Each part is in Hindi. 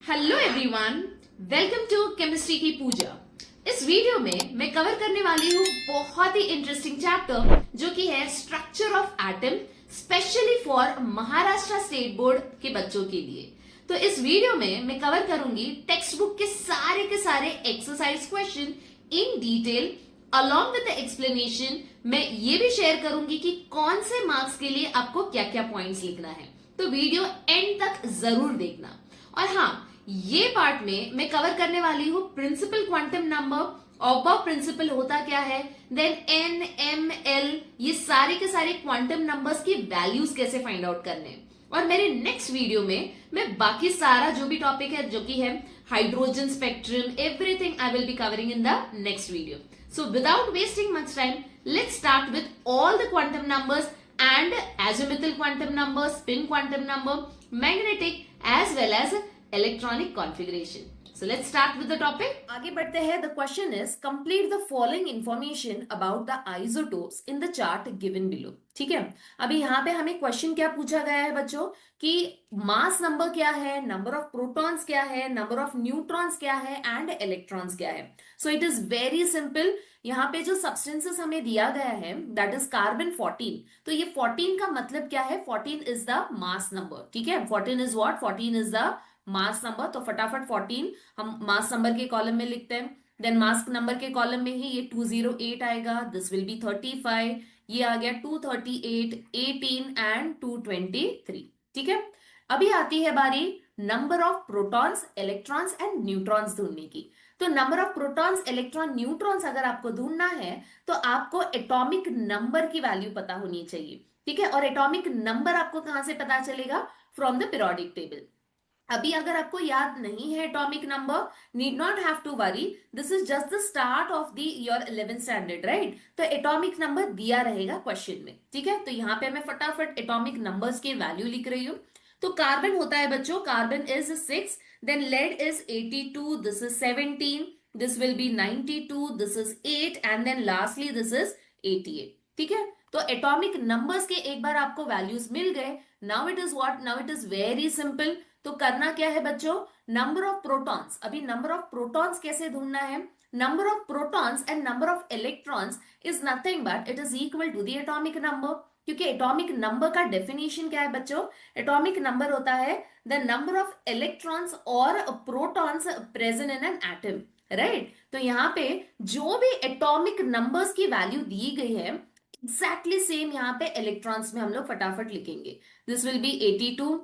Hello everyone, welcome to chemistry की पूजा। इस वीडियो में मैं कवर करने वाली हूँ बहुत ही इंटरेस्टिंग चैप्टर जो कि है structure of atom, specially for Maharashtra state board के बच्चों के लिए। तो इस वीडियो में मैं कवर करूंगी टेक्स्ट बुक के सारे exercise question in detail along with the explanation. मैं ये भी शेयर करूंगी कि कौन से मार्क्स के लिए आपको क्या क्या पॉइंट्स लिखना है, तो वीडियो एंड तक जरूर देखना। और हाँ, ये पार्ट में मैं कवर करने वाली हूं प्रिंसिपल क्वांटम नंबर, ऑबर्ग प्रिंसिपल होता क्या है, देन एन एम एल, ये सारे के सारे क्वांटम नंबर्स की वैल्यूज कैसे फाइंड आउट करने। और मेरे नेक्स्ट वीडियो में मैं बाकी सारा जो भी टॉपिक है, जो कि है hydrogen spectrum, everything I will be covering in the next video. So without wasting much time, let's start with all the quantum numbers and azimuthal quantum number, spin quantum number, magnetic as well as electronic configuration. So let's start with the topic. आगे बढ़ते हैं. The question is complete the following information about the isotopes in the chart given below. ठीक है, अभी यहाँ पे हमें क्वेश्चन क्या पूछा गया है बच्चों कि मास नंबर क्या है, नंबर ऑफ प्रोटॉन्स क्या है, नंबर ऑफ न्यूट्रॉन्स क्या है एंड इलेक्ट्रॉन्स क्या है. So it is very simple. यहाँ पे जो सब्सटेंसेस हमें दिया गया है दैट इज कार्बन 14. तो ये 14 का मतलब क्या है? 14 इज द मास नंबर. ठीक है, 14 is what? 14 is the mass number. तो फटाफट 14 हम मास नंबर के कॉलम में लिखते हैं. देन मास नंबर के कॉलम में ही ये 208 आएगा. This will B 35. ये आ गया 238, 18 एंड 223. ठीक है, अभी आती है बारी number of protons, electrons and neutrons ढूंढने की. तो number of protons, electron, neutrons अगर आपको ढूंढना है तो आपको एटॉमिक नंबर की वैल्यू पता होनी चाहिए. ठीक है, और एटॉमिक नंबर आपको कहां से पता चलेगा? From the periodic table. अभी अगर आपको याद नहीं है atomic number, need not have to worry, this is just the start of the your 11th standard, right? तो एटॉमिक नंबर दिया रहेगा क्वेश्चन में. ठीक है, तो यहाँ पे मैं फटाफट एटॉमिक नंबर्स की वैल्यू लिख रही हूँ. तो कार्बन होता है बच्चों, carbon is 6, then lead is 82, this is 17, this will be 92, this is 8 and then lastly this is 88. ठीक है, तो एटॉमिक नंबर्स के एक बार आपको वैल्यूज मिल गए. Now it is what? Now it is very simple. तो करना क्या है बच्चों? Number of protons. अभी नंबर ऑफ प्रोटॉन्स कैसे ढूंढना है? Number of protons and number of electrons is nothing but it is equal to the atomic number. क्योंकि एटॉमिक नंबर का डेफिनेशन क्या है बच्चों? एटॉमिक नंबर होता है द नंबर ऑफ इलेक्ट्रॉन्स और protons present in an atom, right? तो यहाँ पे जो भी एटॉमिक नंबर्स की वैल्यू दी गई है एग्जैक्टली सेम यहाँ पे इलेक्ट्रॉन्स में हम लोग फटाफट लिखेंगे. दिस विल बी 82,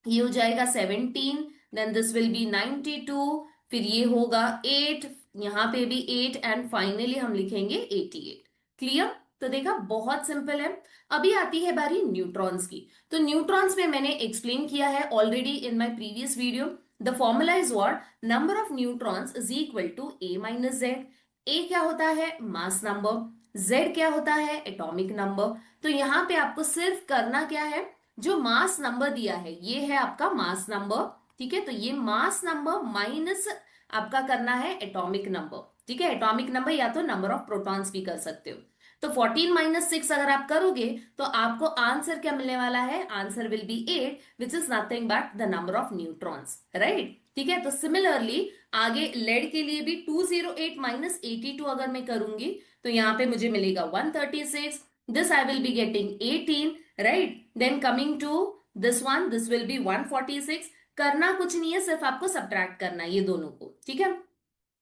ये हो जाएगा 17, देन दिस विल बी 92, फिर ये होगा 8, यहाँ पे भी 8 एंड फाइनली हम लिखेंगे 88. क्लियर? तो देखा, बहुत सिंपल है. अभी आती है बारी न्यूट्रॉन्स की. तो न्यूट्रॉन्स में मैंने एक्सप्लेन किया है already in my previous video. The formula is what? Number of neutrons is equal to A minus Z. A क्या होता है? Mass number. जेड क्या होता है? Atomic number. तो यहाँ पे आपको सिर्फ करना क्या है? जो मास नंबर दिया है ये है आपका मास नंबर. ठीक है, तो ये मास नंबर माइनस आपका करना है एटॉमिक नंबर. ठीक है, एटॉमिक नंबर या तो नंबर ऑफ प्रोटॉन्स भी कर सकते हो. तो 14 माइनस 6 अगर आप करोगे तो आपको आंसर क्या मिलने वाला है? Answer will be 8 which is nothing but the number of neutrons, right? ठीक है, तो सिमिलरली आगे लेड के लिए भी 208 माइनस 82 अगर मैं करूंगी तो यहाँ पे मुझे मिलेगा 136. this I will be getting 18, right? then coming to this one, this will be 146. करना कुछ नहीं है, सिर्फ आपको सब्ट्रैक्ट करना है ये दोनों को. ठीक है,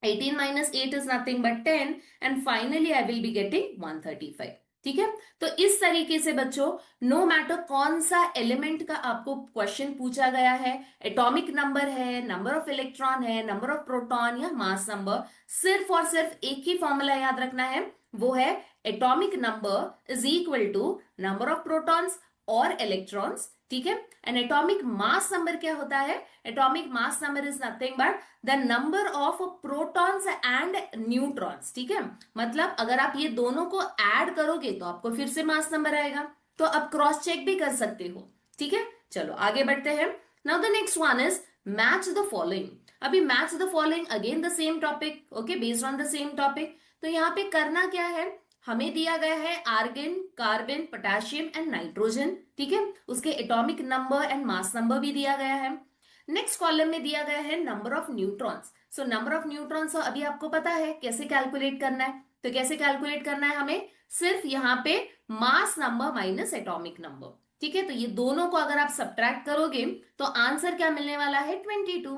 18 minus 8 is nothing but 10 and finally I will be getting 135. ठीक है, तो इस तरीके से बच्चों नो मैटर कौन सा एलिमेंट का आपको क्वेश्चन पूछा गया है, एटॉमिक नंबर है, नंबर ऑफ इलेक्ट्रॉन है, नंबर ऑफ प्रोटॉन या मास नंबर, सिर्फ और सिर्फ एक ही फॉर्मूला याद रखना है, वो है atomic number is equal to number of protons और इलेक्ट्रॉन्स. ठीक है, एंड एटॉमिक मास नंबर क्या होता है? Atomic mass number is nothing but the number of protons and neutrons. ठीक है, मतलब अगर आप ये दोनों को ऐड करोगे तो आपको फिर से मास नंबर आएगा. तो आप क्रॉस चेक भी कर सकते हो. ठीक है, चलो आगे बढ़ते हैं. Now the next one is match the following. अभी match the following again the same topic, okay, based on the same topic. तो यहाँ पे करना क्या है? हमें दिया गया है argon, carbon, potassium and nitrogen. ठीक है, उसके atomic number and mass number भी दिया गया है. नेक्स्ट कॉलम में दिया गया है number of neutrons. So number of neutrons अभी आपको पता है कैसे कैलकुलेट करना है। तो कैसे कैलकुलेट करना है हमें, सिर्फ यहाँ पे mass number minus atomic number. ठीक है, तो ये दोनों को अगर आप सब्ट्रैक्ट करोगे तो आंसर क्या मिलने वाला है, 22।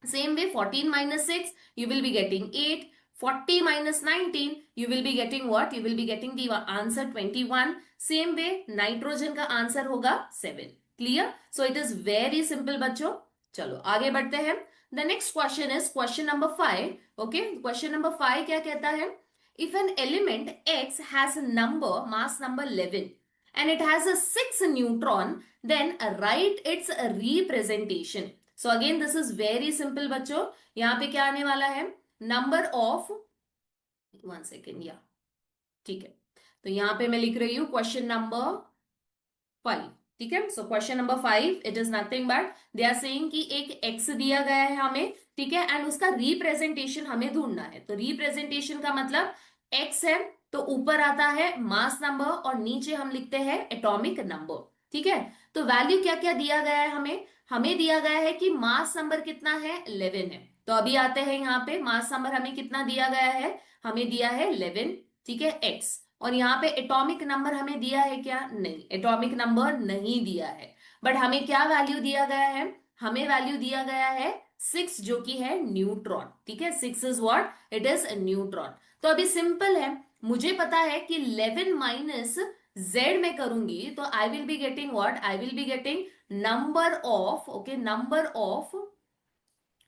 Same way 14 minus 6 you will be getting 8. 40 minus 19 you will be getting what, you will be getting the answer 21. Same way nitrogen का आंसर होगा 7। Clear? So it is very simple बच्चों। चलो आगे बढ़ते हैं। The next question is question number 5। Okay, question number 5 क्या कहता है, if an element x has a number mass number 11 and it has a 6 neutron, then write its representation. So again this is very simple बच्चों। यहां पे क्या आने वाला है, नंबर ऑफ, 1 सेकेंड, या ठीक है, तो यहां पे मैं लिख रही हूं क्वेश्चन नंबर 5। ठीक है, so question number 5 it is nothing but they are saying कि एक एक्स दिया गया है हमें, ठीक है, एंड उसका रिप्रेजेंटेशन हमें ढूंढना है। तो रिप्रेजेंटेशन का मतलब एक्स है तो ऊपर आता है मास नंबर और नीचे हम लिखते हैं एटॉमिक नंबर। ठीक है, तो वैल्यू क्या क्या दिया गया है हमें, हमें दिया गया है कि मास नंबर कितना है, 11 है। तो अभी आते हैं यहाँ पे, मास नंबर हमें कितना दिया गया है, हमें दिया है 11। ठीक है, एक्स। और यहाँ पे एटॉमिक नंबर हमें दिया है क्या, नहीं, एटॉमिक नंबर नहीं दिया है। बट हमें क्या वैल्यू दिया गया है, हमें वैल्यू दिया गया है 6 जो कि है न्यूट्रॉन। ठीक है, 6 is what, it is neutron. तो अभी सिंपल है, मुझे पता है कि 11 माइनस z में करूंगी तो आई will be getting what, I will be getting number of, okay, number of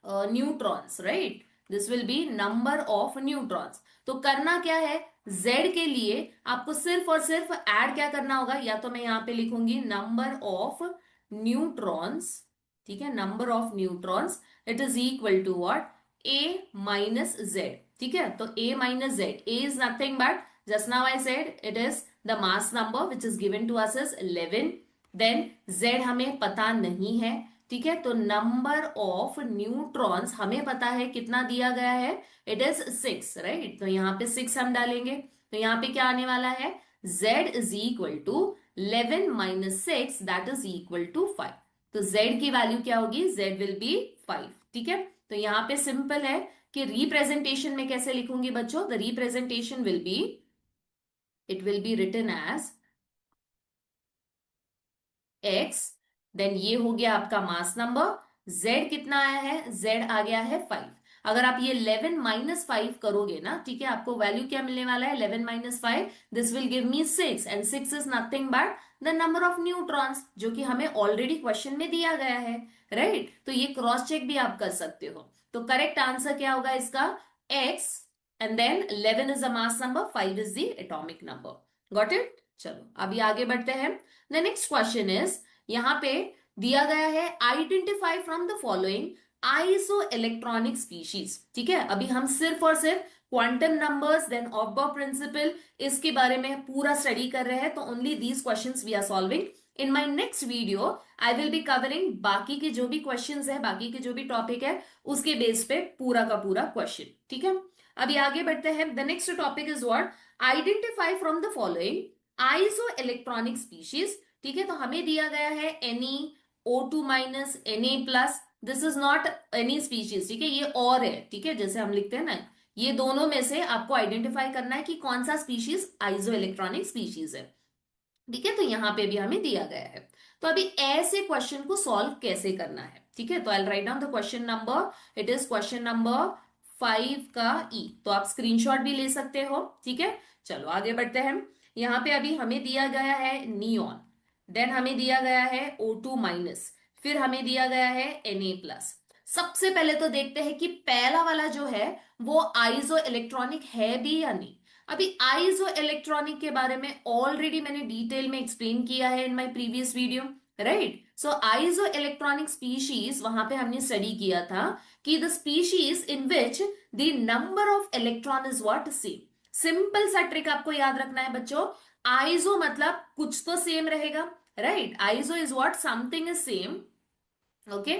neutrons, right, this will B number of neutrons. तो करना क्या है, z के लिए आपको सिर्फ और सिर्फ ऐड क्या करना होगा, या तो मैं यहां पे लिखूंगी नंबर ऑफ न्यूट्रॉन्स। ठीक है, number of neutrons it is equal to what, a minus zed. ठीक है, तो a minus zed, a is nothing but just now I said it is the mass number which is given to us is 11। Then z हमें पता नहीं है। ठीक है, तो नंबर ऑफ न्यूट्रॉन्स हमें पता है कितना दिया गया है, इट इज 6, राइट। तो यहां पे 6 हम डालेंगे तो यहां पे क्या आने वाला है, z is equal to 11 minus 6 that is equal to 5। तो z की वैल्यू क्या होगी, z विल बी 5। ठीक है, तो यहां पे सिंपल है कि रिप्रेजेंटेशन में कैसे लिखूंगी बच्चों, the representation will be, it will be written as x, then ये हो गया आपका मास नंबर, z कितना आया है, z आ गया है 5। अगर आप ये 11 माइनस 5 करोगे ना, ठीक है, आपको वैल्यू क्या मिलने वाला है, 11 minus 5, this will give me 6 and 6 is nothing but the number of neutrons जो कि हमें ऑलरेडी क्वेश्चन में दिया गया है, राइट। तो ये क्रॉस चेक भी आप कर सकते हो। तो करेक्ट आंसर क्या होगा इसका, x and then 11 is the mass number, 5 is the atomic number. Got it? चलो अभी आगे बढ़ते हैं। द नेक्स्ट क्वेश्चन इज, यहां पे दिया गया है identify from the following iso electronic species. ठीक है, अभी हम सिर्फ और सिर्फ quantum numbers then Aufbau principle इसके बारे में पूरा स्टडी कर रहे हैं। तो only these questions we are solving. In my next video I will be covering बाकी के जो भी क्वेश्चंस है, बाकी के जो भी टॉपिक है उसके बेस पे पूरा का पूरा क्वेश्चन। ठीक है, अभी आगे बढ़ते हैं। The next topic is what, identify from the following iso electronic species. ठीक है, तो हमें दिया गया है NeO2 minus Na plus, this is not any species. ठीक है, ये और है। ठीक है, जैसे हम लिखते हैं ना, ये दोनों में से आपको आइडेंटिफाई करना है कि कौन सा स्पीशीज आइसो इलेक्ट्रॉनिक स्पीशीज है। ठीक है, तो यहां पे भी हमें दिया गया है। तो अभी ऐसे क्वेश्चन को सॉल्व कैसे करना है, ठीक है, तो I write down the question number, it is question number 5 का ई। तो आप स्क्रीनशॉट भी ले सकते हो। ठीक है, चलो आगे बढ़ते हैं। यहां पे अभी हमें दिया गया है नियॉन, देन हमें दिया गया है O2 माइनस, फिर हमें दिया गया है Na प्लस। सबसे पहले तो देखते हैं कि पहला वाला जो है वो आइसो इलेक्ट्रॉनिक है भी या नहीं। अभी आइसो इलेक्ट्रॉनिक के बारे में ऑलरेडी मैंने डिटेल में एक्सप्लेन किया है इन my previous video, right. So iso electronic species वहां पे हमने स्टडी किया था कि the species in which the number of electron is what, same. Simple सा ट्रिक आपको याद रखना है बच्चों, आइसो मतलब कुछ तो सेम रहेगा, right. Iso is what, something is same, okay,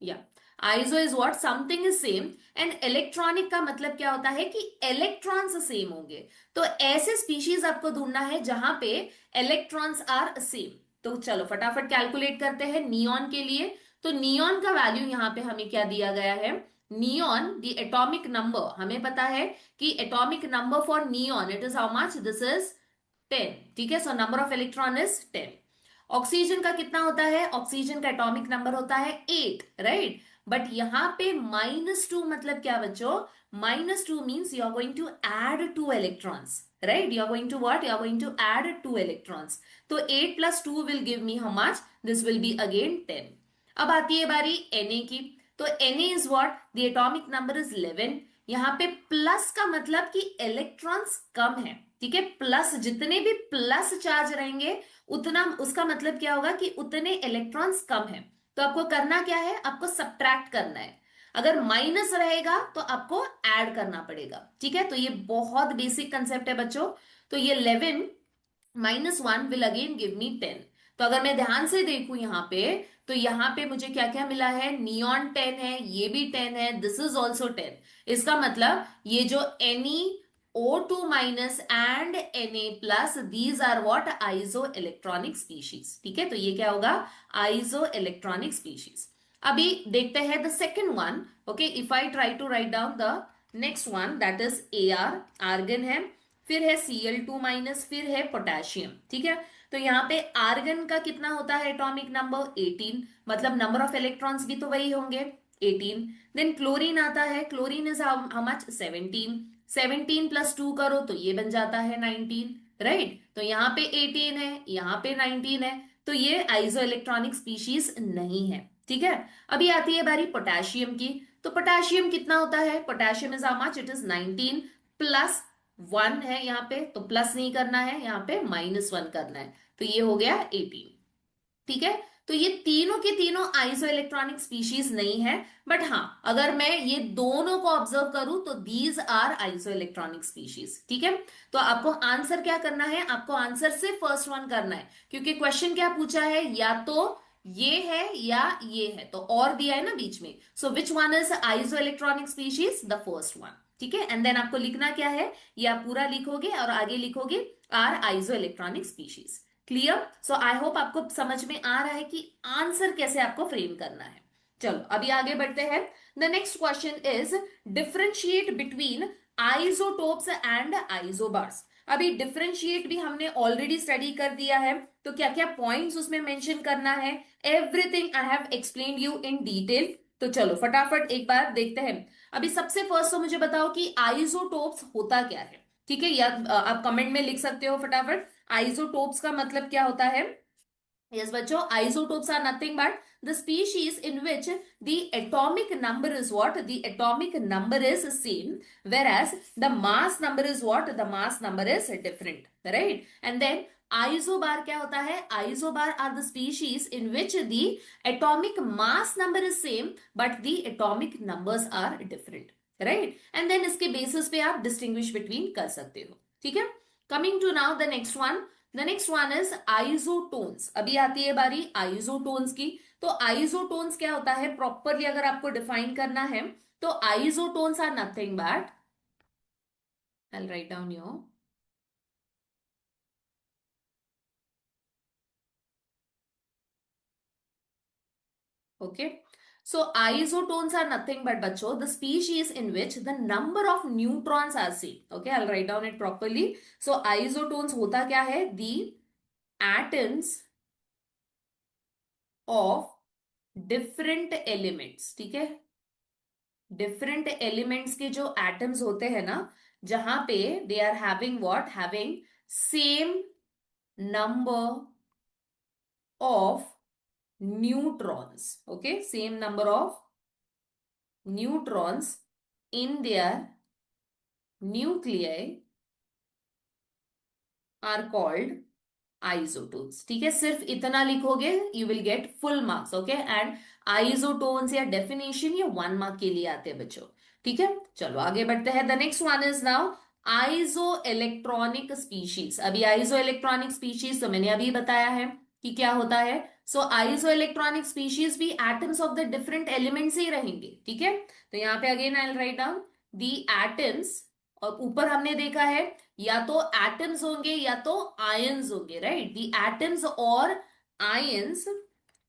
या iso is what, something is same. And electronic का मतलब क्या होता है कि इलेक्ट्रॉन्स सेम होंगे। तो ऐसे स्पीशीज आपको ढूंढना है जहां पे इलेक्ट्रॉन्स आर सेम। तो चलो फटाफट कैलकुलेट करते हैं नियॉन के लिए। तो नियॉन का वैल्यू यहां पे हमें क्या दिया गया है, नियॉन द एटॉमिक नंबर, हमें पता है कि atomic number for neon it is how much, this is 10। ठीक है, सो number of electron is 10। Oxygen का कितना होता है, ऑक्सीजन का एटॉमिक नंबर होता है 8, राइट। बट यहां पे -2 मतलब क्या बच्चों, -2 means you are going to add 2 electrons, right. You are going to what, you are going to add 2 electrons. तो 8 + 2 will give me how much, this will be again 10। अब आती है बारी Na की। तो Na is what, the atomic number is 11। यहां पे प्लस का मतलब कि इलेक्ट्रॉन्स कम है, ठीक है। प्लस, जितने भी प्लस चार्ज रहेंगे उतना, उसका मतलब क्या होगा कि उतने इलेक्ट्रॉन्स कम है। तो आपको करना क्या है, आपको सब्ट्रैक्ट करना है। अगर माइनस रहेगा तो आपको ऐड करना पड़ेगा, ठीक है। तो ये बहुत बेसिक कंसेप्ट है बच्चों। तो ये 11 -1 विल अगेन गिव मी 10। तो अगर मैं ध्यान से देखूं यहां पे, तो यहां पे मुझे क्या क्या मिला है, नियॉन 10 है, ये भी 10 है, दिस इज ऑल्सो 10। इसका मतलब ये जो NeO2 minus and Na+, these are what, iso electronic species. ठीक है, तो ये क्या होगा, आइसो इलेक्ट्रॉनिक स्पीशीज। अभी देखते हैं the second one. Okay, if I try to write down the next one, that is Ar, argon है, फिर है Cl2 माइनस, फिर है पोटेशियम। ठीक है, तो यहाँ पे आर्गन का कितना होता है एटॉमिक नंबर, 18, मतलब नंबर ऑफ इलेक्ट्रॉन्स भी तो वही होंगे, 18। देन क्लोरीन आता है, क्लोरीन इज हाउ मच, 17। 17 + 2 करो तो ये बन जाता है 19, राइट। तो यहाँ पे 18 है, यहाँ पे 19 है, तो ये आइसो इलेक्ट्रॉनिक स्पीशीज नहीं है। ठीक है, अभी आती है बारी पोटेशियम की। तो पोटेशियम कितना होता है, potassium is how much, it is 19 + 1 है यहाँ पे, तो प्लस नहीं करना है, यहाँ पे -1 करना है, तो ये हो गया 18। ठीक है, तो ये तीनों के तीनों आइसो इलेक्ट्रॉनिक स्पीशीज नहीं है। बट हाँ, अगर मैं ये दोनों को ऑब्जर्व करूं तो these are iso electronic species. ठीक है, तो आपको आंसर क्या करना है, आपको आंसर से फर्स्ट वन करना है, क्योंकि क्वेश्चन क्या पूछा है, या तो ये है या ये है, तो और दिया है ना बीच में। So which one is iso electronic species, the first one. ठीक है, एंड देन आपको लिखना क्या है, ये आप पूरा लिखोगे और आगे लिखोगे are iso electronic species. Clear. So I hope आपको समझ में आ रहा है कि आंसर कैसे आपको फ्रेम करना है। चलो अभी आगे बढ़ते हैं। The next question is differentiate between isotopes and isobars. अभी डिफरेंशिएट भी हमने ऑलरेडी स्टडी कर दिया है, तो क्या क्या पॉइंट्स उसमें मेंशन करना है, everything I have explained you in detail. तो चलो फटाफट एक बार देखते हैं। अभी सबसे फर्स्ट तो मुझे बताओ कि आइसोटोप्स होता क्या है। ठीक है, या आप कमेंट में लिख सकते हो फटाफट, आइसोटोप्स का मतलब क्या होता है। Yes, बच्चों, isotopes are nothing but the species in which the atomic number is what? The atomic number is same, whereas the mass number is what? The mass number is different, right? And then isobar क्या होता है? Isobar are the species in which the atomic mass number is same, but the atomic numbers are different, right? And then इसके basis पे आप distinguish between कर सकते हो, ठीक है? Coming to now the next one. The next one is isotones. अभी आती है बारी आइसोटोन्स की। तो आइसोटोन्स क्या होता है, प्रॉपरली अगर आपको डिफाइन करना है, तो isotones are nothing but, I will write down your, okay, so isotones are nothing but बच्चों the species in which the number of neutrons are same. Okay, I'll write down it properly. So isotones होता क्या है, the atoms of different elements। ठीक है, डिफरेंट एलिमेंट्स के जो एटम्स होते हैं ना, जहां पे they are having what, having same number of neutrons. Okay, same number of neutrons in their nuclei are called isotones. ठीक है, सिर्फ इतना लिखोगे, you will get full marks. Okay, and isotones या डेफिनेशन ये 1 मार्क के लिए आते हैं बच्चों। ठीक है, चलो आगे बढ़ते हैं। The next one is now iso electronic species. अभी आइसो इलेक्ट्रॉनिक स्पीशीज तो मैंने अभी बताया है कि क्या होता है। सो आइसो इलेक्ट्रॉनिक स्पीशीज भी atoms of the different elements ही रहेंगे। ठीक है, तो यहाँ पे again I will write down the atoms, और ऊपर हमने देखा है या तो एटम्स होंगे या तो आयंस होंगे, राइट। दी एटम्स और ions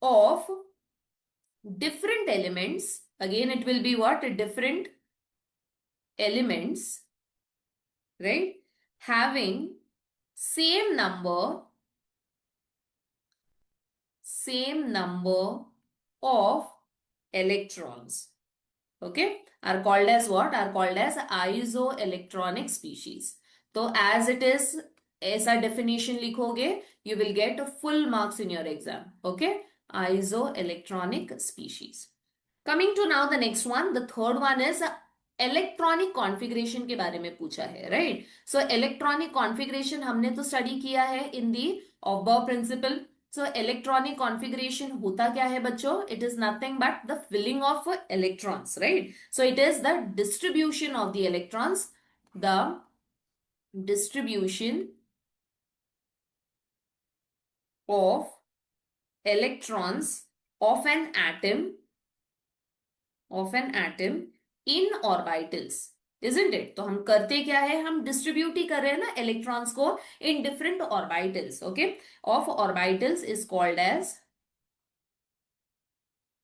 of different elements, again it will be what? Different elements, right? Having same number of electrons, okay, are called as what? Are called as isoelectronic species. तो as it is, ऐसा definition लिखोगे, you will get full marks in your exam, okay? Isoelectronic species. Coming to now the next one, the third one is electronic configuration के बारे में पूछा है, राइट? सो इलेक्ट्रॉनिक कॉन्फ़िगरेशन हमने तो स्टडी किया है in the of principle. So electronic configuration होता क्या है बच्चों? It is nothing but the filling of electrons, right? So it is the distribution of the electrons, the distribution of electrons of an atom in orbitals, isn't it? तो हम करते क्या है? हम डिस्ट्रीब्यूट ही कर रहे हैं ना इलेक्ट्रॉन्स को in different orbitals, okay? Of orbitals is called as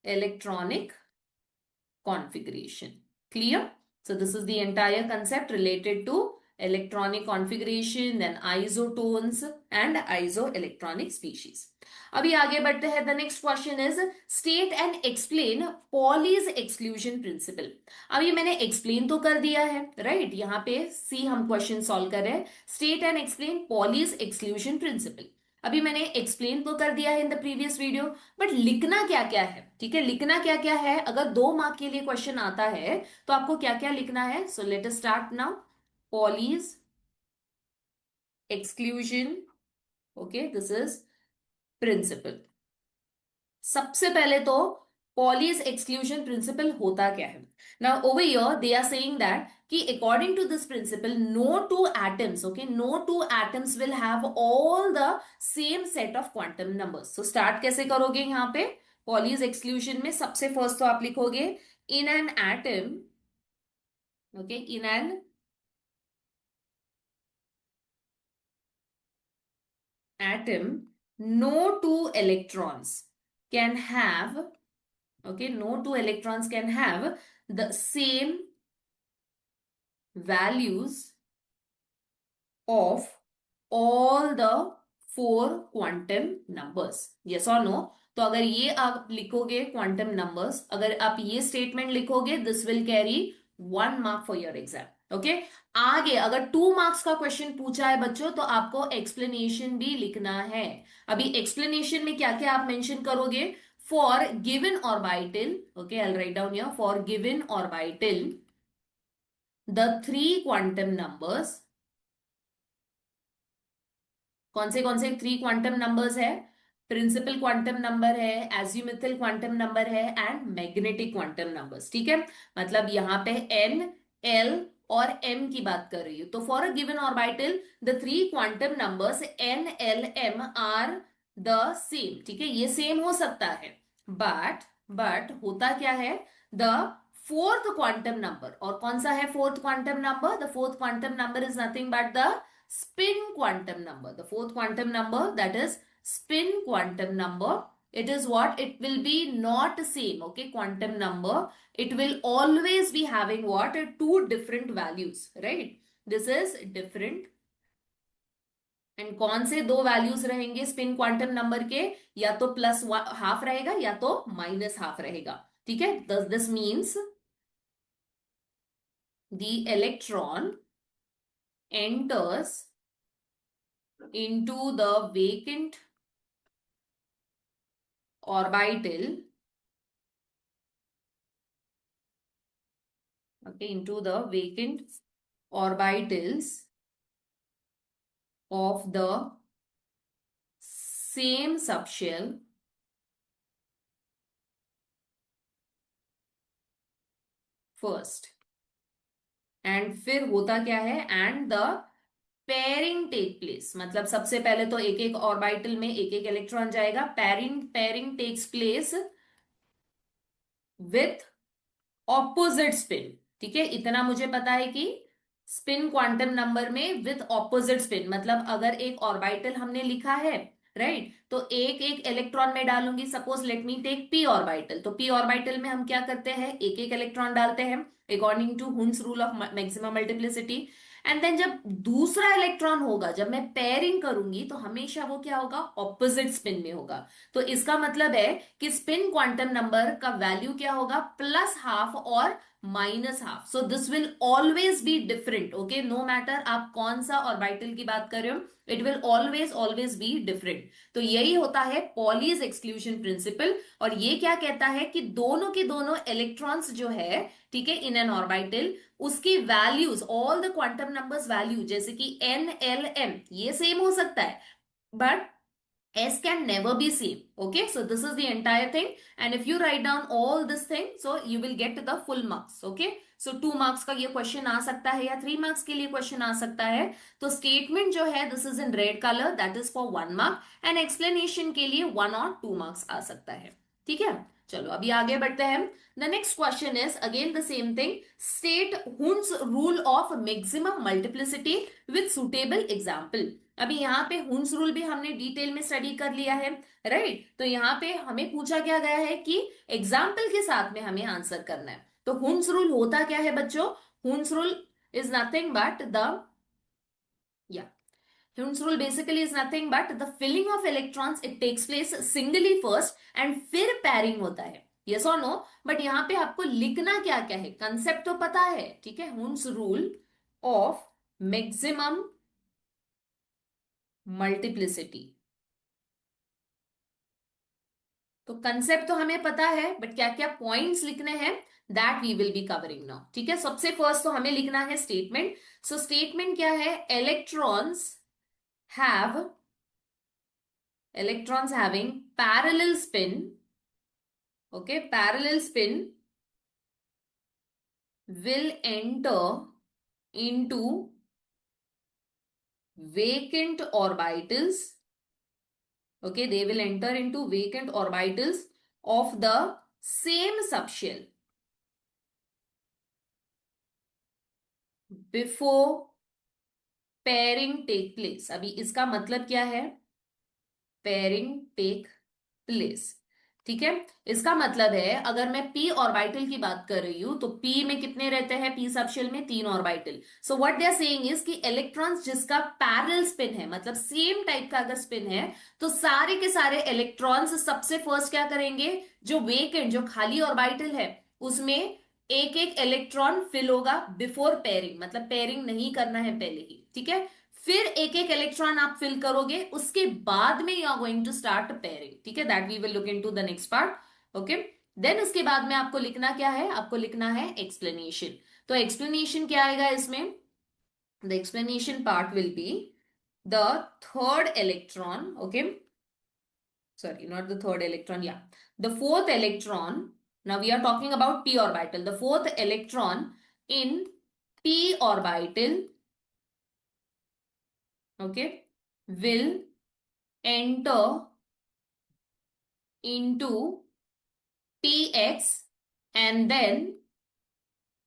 electronic configuration. Clear? So this is the entire concept related to electronic configuration, then isotones and isoelectronic species. अभी आगे बढ़ते हैं. The next question is state and explain Pauli's exclusion principal. अब ये मैंने एक्सप्लेन तो कर दिया है, राइट? यहाँ पे सी हम क्वेश्चन सॉल्व कर रहे हैं. State and explain Pauli's exclusion principal. अभी मैंने एक्सप्लेन तो कर दिया है in the previous video, but लिखना क्या क्या है? ठीक है, लिखना क्या क्या है? अगर 2 मार्क के लिए क्वेश्चन आता है तो आपको क्या क्या लिखना है? So let us start now. Pauli's exclusion, okay, this is principle. सबसे पहले तो पॉलीज एक्सक्लूजन प्रिंसिपल होता क्या है? Now over here they are saying that कि according to this principle no two atoms, okay, no two atoms will have all the same set of quantum numbers. So start कैसे करोगे यहां पे पॉलीज एक्सक्लूजन में? सबसे फर्स्ट तो आप लिखोगे इन an atom, okay, in an atom no two electrons can have, okay, no two electrons can have the same values of all the 4 quantum numbers. Yes or no? तो अगर ये आप लिखोगे क्वांटम नंबर्स, अगर आप ये स्टेटमेंट लिखोगे, this will carry 1 mark for your exam, okay? आगे अगर 2 मार्क्स का क्वेश्चन पूछा है बच्चों तो आपको एक्सप्लेनेशन भी लिखना है. अभी एक्सप्लेनेशन में क्या क्या आप मेंशन करोगे? For given orbital, okay, I will write down here, for given orbital the 3 quantum numbers. कौन से 3 क्वांटम नंबर्स है? प्रिंसिपल क्वांटम नंबर है, एजिमुथल क्वांटम नंबर है एंड मैग्नेटिक क्वांटम नंबर्स. ठीक है, मतलब यहां पे एन, एल और एम की बात कर रही हूं. तो for a given orbital the 3 quantum numbers n, l, m are the same. ठीक है, ये सेम हो सकता है, बट होता क्या है? द फोर्थ क्वांटम नंबर, और कौन सा है fourth quantum number? The fourth quantum number is nothing but the spin quantum number. The fourth quantum number, that is spin quantum number, it is what? It will be not same, okay, quantum number. It will always be having what? 2 different values, right? This is different. And कौन से 2 वैल्यूज रहेंगे स्पिन क्वांटम नंबर के? या तो प्लस हाफ रहेगा या तो माइनस हाफ रहेगा. ठीक है, this means the electron enters into the vacant orbital, okay, into the vacant orbitals of the same subshell first. And फिर होता क्या है? And the pairing take place. मतलब सबसे पहले तो एक एक ऑर्बिटल में एक एक इलेक्ट्रॉन जाएगा. Pairing takes place with opposite spin. ठीक है, इतना मुझे पता है कि स्पिन क्वांटम नंबर में विथ ऑपोजिट स्पिन, मतलब अगर एक ऑर्बिटल हमने लिखा है राइट। तो एक एक इलेक्ट्रॉन में डालूंगी, suppose let me take p orbital. तो पी ऑर्बिटल में हम क्या करते हैं, एक एक इलेक्ट्रॉन डालते हैं according to Hund's rule of maximum multiplicity. And then जब दूसरा इलेक्ट्रॉन होगा, जब मैं पेयरिंग करूंगी, तो हमेशा वो क्या होगा, ऑपोजिट स्पिन में होगा। तो इसका मतलब है कि स्पिन क्वांटम नंबर का वैल्यू क्या होगा, प्लस हाफ और minus half. So this will always be different. Okay, no matter आप कौन सा ऑर्बिटल की बात कर रहे हो, it will always always be different. तो यही होता है पॉलीज एक्सक्लूजन प्रिंसिपल। और ये क्या कहता है कि दोनों के दोनों इलेक्ट्रॉन्स जो है, ठीक है, इन एन ऑर्बिटल, उसकी values, all the quantum numbers value, जैसे कि एन एल एम, ये सेम हो सकता है, but S can never be same. Okay, so this is the entire thing. And if you write down all this thing, so you will get the full marks. Okay, so 2 marks का ये question आ सकता है, या 3 marks के लिए question आ सकता है। तो statement जो है, this is in red color, that is for 1 mark, and explanation के लिए 1 और 2 marks आ सकता है। ठीक है, चलो अभी आगे बढ़ते हैं। The next question is again the same thing. State Hund's rule of maximum multiplicity with suitable example. अभी यहाँ पे हुन्स रूल भी हमने डिटेल में स्टडी कर लिया है, राइट। तो यहाँ पे हमें पूछा क्या गया है कि एग्जाम्पल के साथ में हमें आंसर करना है। तो हुन्स रूल होता क्या है बच्चों, Hund's rule is nothing but the, या Hund's rule basically is nothing but the filling of electrons, it takes place singly first and फिर pairing होता है, yes or no। बट यहाँ पे आपको लिखना क्या क्या है, कंसेप्ट तो पता है, ठीक है, Hund's rule of maximum multiplicity। तो कंसेप्ट तो हमें पता है, बट क्या क्या पॉइंट्स लिखने हैं, that we will be covering now. ठीक है, सबसे फर्स्ट तो हमें लिखना है स्टेटमेंट। सो स्टेटमेंट क्या है, electrons have, electrons having parallel spin, okay, parallel spin will enter into vacant orbitals, okay, they will enter into vacant orbitals of the same subshell before pairing take place। अभी इसका मतलब क्या है, pairing take place, ठीक है। इसका मतलब है अगर मैं p ऑर्बिटल की बात कर रही हूं, तो p में कितने रहते हैं, p सबशेल में 3 orbital. So what they are saying is कि इलेक्ट्रॉन्स जिसका पैरेलल स्पिन है, मतलब सेम टाइप का अगर स्पिन है, तो सारे के सारे इलेक्ट्रॉन्स सबसे फर्स्ट क्या करेंगे, जो वेकेंट, जो खाली ऑर्बिटल है, उसमें एक एक इलेक्ट्रॉन फिल होगा बिफोर पेयरिंग, मतलब पेयरिंग नहीं करना है पहले ही, ठीक है। फिर एक एक इलेक्ट्रॉन आप फिल करोगे, उसके बाद में you are going to start pairing, ठीक है, that we will look into the next part. Okay, then उसके बाद में आपको लिखना क्या है, आपको लिखना है एक्सप्लेनेशन। तो एक्सप्लेनेशन क्या आएगा इसमें, the explanation part will be the third electron, okay, sorry, not the third electron, yeah, the fourth electron. Now we are talking about p orbital. The fourth electron in p orbital, okay, will enter into px and then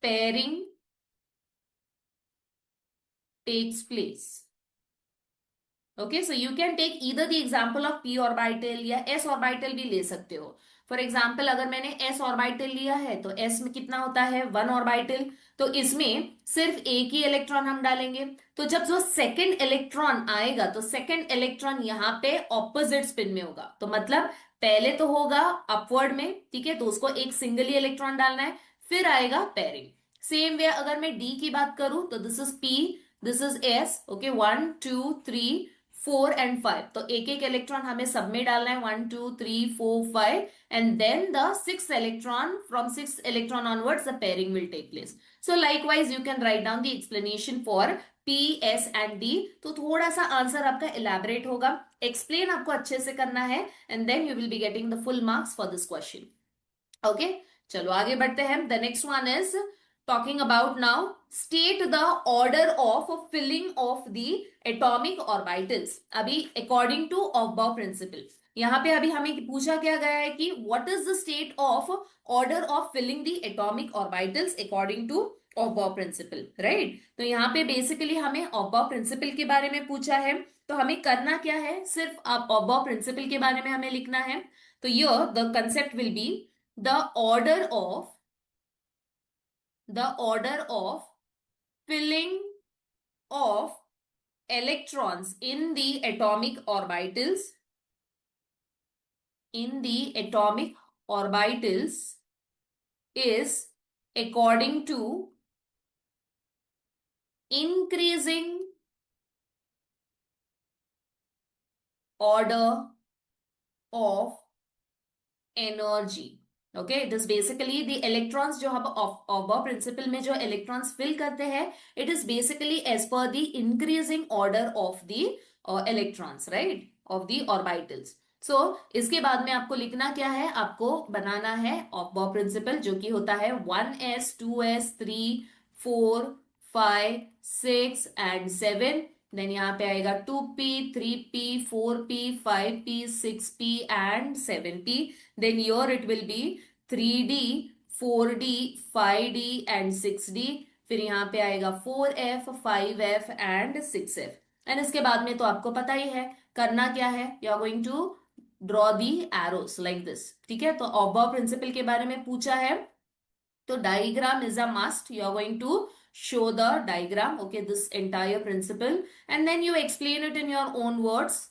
pairing takes place। Okay, so you can take either the example of p orbital या s ऑर्बिटल भी ले सकते हो। फॉर एग्जाम्पल अगर मैंने s ऑर्बिटल लिया है, तो s में कितना होता है, 1 ऑर्बिटल। तो इसमें सिर्फ एक ही इलेक्ट्रॉन हम डालेंगे। तो जब जो सेकंड इलेक्ट्रॉन आएगा, तो सेकंड इलेक्ट्रॉन यहाँ पे ऑपोजिट स्पिन में होगा। तो मतलब पहले तो होगा अपवर्ड में, ठीक है, तो उसको एक सिंगल ही इलेक्ट्रॉन डालना है, फिर आएगा पेयरिंग। सेम वे अगर मैं d की बात करूं, तो this is p, this is s, okay, 1 2 3 4 and 5। तो एक एक इलेक्ट्रॉन हमें सब में डालना है, 1 2 3 4 5, and then the 6th electron, from 6th electron onwards the pairing will take place. So likewise you can write down the explanation for P, S and D। तो थोड़ा सा आंसर आपका इलेबरेट होगा, एक्सप्लेन आपको अच्छे से करना है, and then you will be getting the full marks for this question. Okay, चलो आगे बढ़ते हैं। The next one is talking about now, state the order of filling of the atomic orbitals। अभी according to Aufbau principle, यहां पे अभी हमें पूछा क्या गया है कि what is the state of order of filling the atomic orbitals according to Aufbau principle, right। तो यहाँ पे बेसिकली हमें Aufbau principle के बारे में पूछा है। तो हमें करना क्या है, सिर्फ अबॉव प्रिंसिपल के बारे में हमें लिखना है। तो ये the concept will be the order of filling of electrons in the atomic orbitals is according to increasing order of energy. Okay, it is basically the electrons जो हम ऑफ प्रिंसिपल में जो इलेक्ट्रॉन्स फिल करते हैं, it is basically as per the increasing order of the electrons, right, of the orbitals. So इसके बाद में आपको लिखना क्या है, आपको बनाना है ऑफ प्रिंसिपल जो कि होता है 1s 2s 3 4 5 6 एंड 7। देन यहाँ पे आएगा 2p 3p 4p 5p 6p and 7p। then here it will be 3d 4d 5d and 6d। फिर यहाँ पे आएगा 4f 5f and 6f। And इसके बाद में तो आपको पता ही है करना क्या है, you are going to draw the arrows like this. ठीक है, तो ऑफ प्रिंसिपल के बारे में पूछा है तो diagram is a must. You are going to show the diagram, okay, this entire principle, and then you explain it in your own words.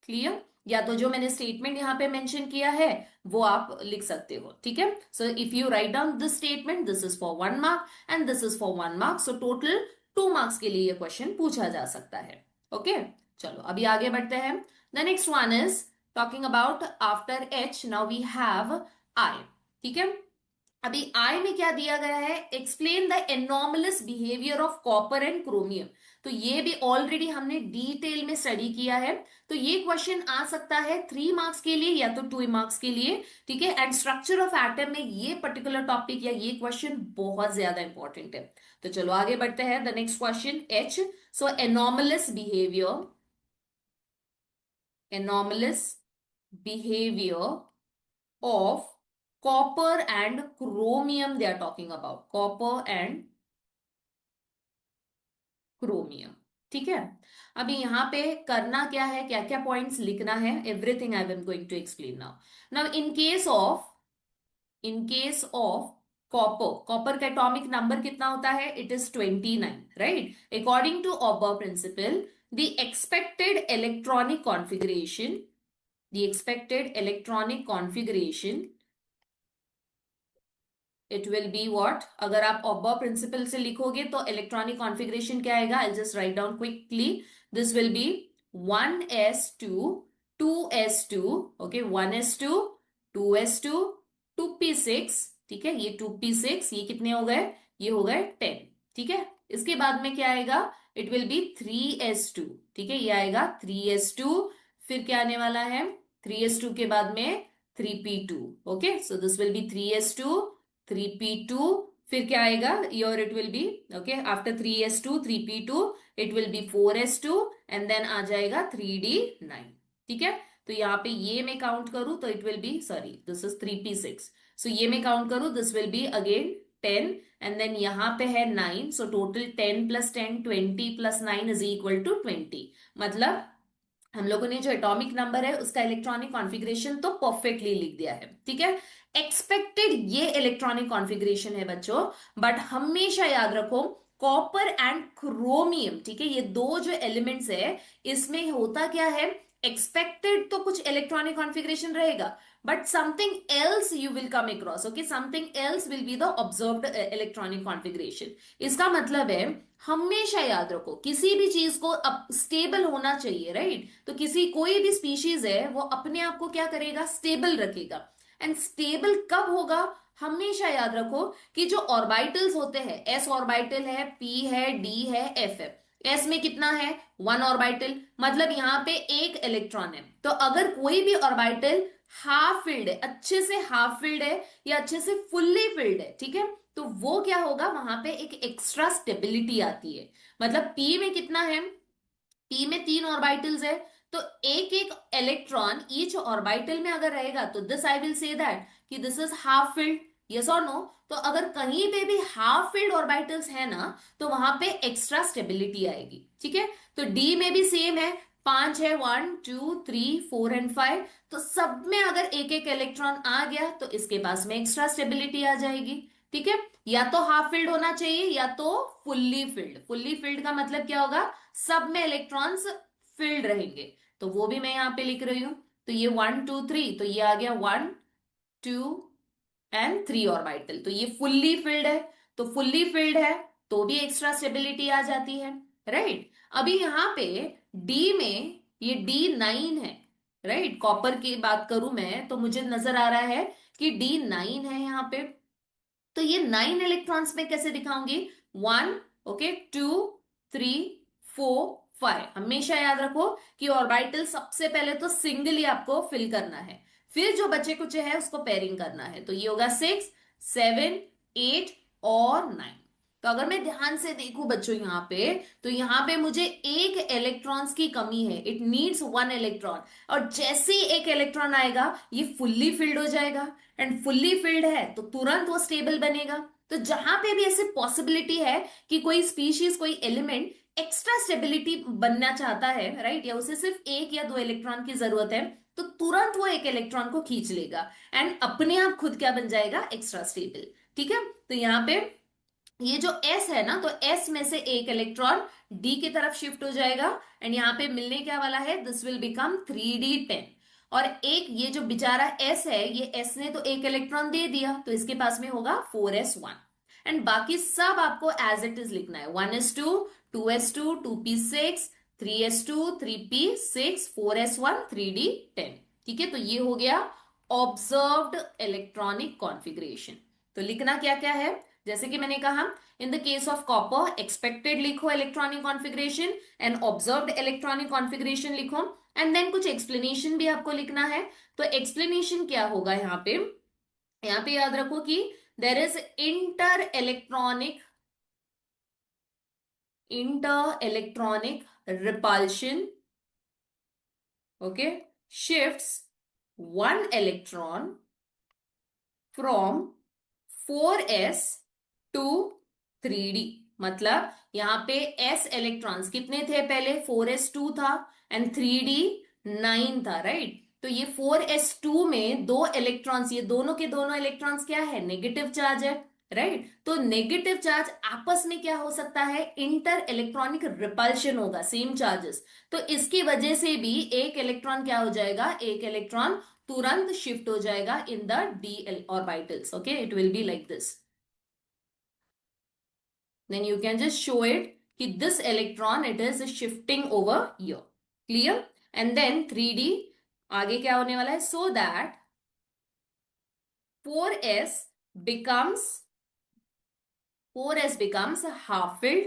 Clear? या तो जो मैंने स्टेटमेंट यहाँ पे मेंशन किया है वो आप लिख सकते हो। ठीक है, so if you write down this statement, this is for 1 mark and this is for 1 mark, so total 2 marks के लिए ये क्वेश्चन पूछा जा सकता है। ओके, चलो अभी आगे बढ़ते हैं। The next one is talking about after H now we have I. ठीक है, अभी आई में क्या दिया गया है, explain the anomalous behaviour of copper and chromium. तो ये भी ऑलरेडी हमने डिटेल में स्टडी किया है, तो ये क्वेश्चन आ सकता है 3 मार्क्स के लिए या तो 2 मार्क्स के लिए। ठीक है, एंड स्ट्रक्चर ऑफ एटम में ये पर्टिकुलर टॉपिक या ये क्वेश्चन बहुत ज्यादा इंपॉर्टेंट है। तो चलो आगे बढ़ते हैं, the next question H. So anomalous behaviour of copper and chromium, they are talking about copper and chromium। ठीक है, अभी यहाँ पे करना क्या है, क्या क्या पॉइंट्स लिखना है, everything I am going to explain now. Now in case of copper का एटॉमिक नंबर कितना होता है, it is 29, right. According to ऑबर principal the expected electronic configuration it will be what, अगर आप ऑबर प्रिंसिपल से लिखोगे तो इलेक्ट्रॉनिक कॉन्फ़िगरेशन क्या आएगा, I just write down quickly, this will be 1s2 2s2, okay 1s2 2s2 2p6। ठीक है, ये 2p6, ये कितने हो गए, ये हो गए 10। ठीक है, इसके बाद में क्या आएगा, इट विल बी 3s2। ठीक है, ये आएगा 3s2, फिर क्या आने वाला है, 3s2 के बाद में 3p2। Okay, so this will be 3s2 3p2, फिर क्या आएगा, your it will be, okay, after 3s2 3p2 it will be 4s2 and then आ जाएगा 3d9। ठीक है, तो यहाँ पे ये मैं काउंट करूं तो it will be, sorry this is 3p6, so ये मैं काउंट करूं this will be again 10 and then यहाँ पे है 9, so total 10 + 10 20 + 9 is equal to 20। मतलब हम लोगों ने जो एटॉमिक नंबर है उसका इलेक्ट्रॉनिक कॉन्फ़िगरेशन तो परफेक्टली लिख दिया है। ठीक है, एक्सपेक्टेड ये इलेक्ट्रॉनिक कॉन्फ़िगरेशन है बच्चों, बट हमेशा याद रखो कॉपर एंड क्रोमियम, ठीक है, ये दो जो एलिमेंट्स है इसमें होता क्या है, एक्सपेक्टेड तो कुछ इलेक्ट्रॉनिक कॉन्फ़िगरेशन रहेगा but something else you will come across, okay, something else will be the observed electronic configuration. इसका मतलब है हमेशा याद रखो किसी भी चीज को अब स्टेबल होना चाहिए, राइट। तो किसी कोई भी स्पीशीज है वो अपने आप को क्या करेगा, स्टेबल रखेगा। एंड स्टेबल कब होगा, हमेशा याद रखो कि जो ऑर्बिटल्स होते हैं, एस ऑर्बिटल है, पी है, डी है, एफ है। एस में कितना है, 1 ऑर्बिटल, मतलब यहां पे एक इलेक्ट्रॉन है। तो अगर कोई भी ऑर्बिटल हाफ फिल्ड है, अच्छे से हाफ फिल्ड है या अच्छे से फुल्ली फिल्ड है, ठीक है, तो वो क्या होगा, वहां पे एक एक्स्ट्रा स्टेबिलिटी आती है। मतलब पी में कितना है, पी में 3 ऑर्बिटल्स है, तो एक एक इलेक्ट्रॉन ईच ऑर्बिटल में अगर रहेगा तो this I will say that कि this is half filled, yes और नो। तो अगर कहीं पे भी हाफ फिल्ड ऑर्बिटल्स है ना तो वहां पे एक्स्ट्रा स्टेबिलिटी आएगी। ठीक है, तो डी में भी सेम है, 5 है, 1 2 3 4 एंड 5, तो सब में अगर एक एक इलेक्ट्रॉन आ गया तो इसके पास में एक्स्ट्रा स्टेबिलिटी आ जाएगी। ठीक है, या तो हाफ फिल्ड होना चाहिए या तो फुल्ली फिल्ड। फुल्ली फिल्ड का मतलब क्या होगा, सब में इलेक्ट्रॉन्स फिल्ड रहेंगे, तो वो भी मैं यहां पे लिख रही हूं। तो ये 1 2 3, तो ये आ गया 1 2 एंड 3 ऑर्बिटल, तो ये फुल्ली फिल्ड है। तो फुल्ली फिल्ड है तो भी एक्स्ट्रा स्टेबिलिटी आ जाती है, राइट। अभी यहां पे डी में ये D9 है, राइट। कॉपर की बात करूं मैं तो मुझे नजर आ रहा है कि D9 है यहां पे। तो ये 9 इलेक्ट्रॉन्स में कैसे दिखाऊंगी, 1, ओके, 2 3 4 5। हमेशा याद रखो कि ऑर्बिटल सबसे पहले तो सिंगली आपको फिल करना है, फिर जो बचे कुछ है उसको पेयरिंग करना है। तो ये होगा 6 7 8 और 9। तो अगर मैं ध्यान से देखूं बच्चों यहां पे, तो यहां पे मुझे एक इलेक्ट्रॉन्स की कमी है, इट नीड्स 1 इलेक्ट्रॉन। और जैसे ही एक इलेक्ट्रॉन आएगा ये फुल्ली फिल्ड हो जाएगा, एंड फुल्ली फिल्ड है तो तुरंत वो स्टेबल बनेगा। तो जहां पे भी ऐसी पॉसिबिलिटी है कि कोई स्पीशीज, कोई एलिमेंट एक्स्ट्रा स्टेबिलिटी बनना चाहता है, राइट, या उसे सिर्फ एक या दो इलेक्ट्रॉन की जरूरत है, तो तुरंत वो एक इलेक्ट्रॉन को खींच लेगा एंड अपने आप खुद क्या बन जाएगा, एक्स्ट्रा स्टेबल। ठीक है, तो यहां पे ये जो S है ना, तो S में से एक इलेक्ट्रॉन D की तरफ शिफ्ट हो जाएगा, एंड यहां पे मिलने क्या वाला है, दिस विल बिकम 3D10। और एक ये जो बेचारा S है, ये S ने तो एक इलेक्ट्रॉन दे दिया, तो इसके पास में होगा 4s1। एंड बाकी सब आपको एज इट इज लिखना है, 1s2 2s2 2p6 3s2 3p6 4s1 3d10। ठीक है, तो ये हो गया ऑब्जर्व्ड इलेक्ट्रॉनिक कॉन्फ़िगरेशन। तो लिखना क्या क्या है, जैसे कि मैंने कहा, in the case of copper expected लिखो electronic configuration, and observed electronic configuration लिखो, एंड देन कुछ एक्सप्लेनेशन भी आपको लिखना है। तो एक्सप्लेनेशन क्या होगा यहाँ पे याद रखो कि there is inter electronic repulsion, okay, shifts 1 electron from 4s to 3d। मतलब यहां पे s इलेक्ट्रॉन्स कितने थे पहले, 4s2 था एंड 3d9 था, राइट। तो ये 4s2 में दो इलेक्ट्रॉन्स, ये दोनों के दोनों इलेक्ट्रॉन्स क्या है, नेगेटिव चार्ज है, राइट। तो नेगेटिव चार्ज आपस में क्या हो सकता है, इंटर इलेक्ट्रॉनिक रिपल्शन होगा, सेम चार्जेस। तो इसकी वजह से भी एक इलेक्ट्रॉन क्या हो जाएगा, एक इलेक्ट्रॉन तुरंत शिफ्ट हो जाएगा in the D orbitals, okay, it will be like this. then you can just show it कि this electron it is shifting over here, clear। and then 3d आगे क्या होने वाला है, so that 4s becomes 4s becomes half filled,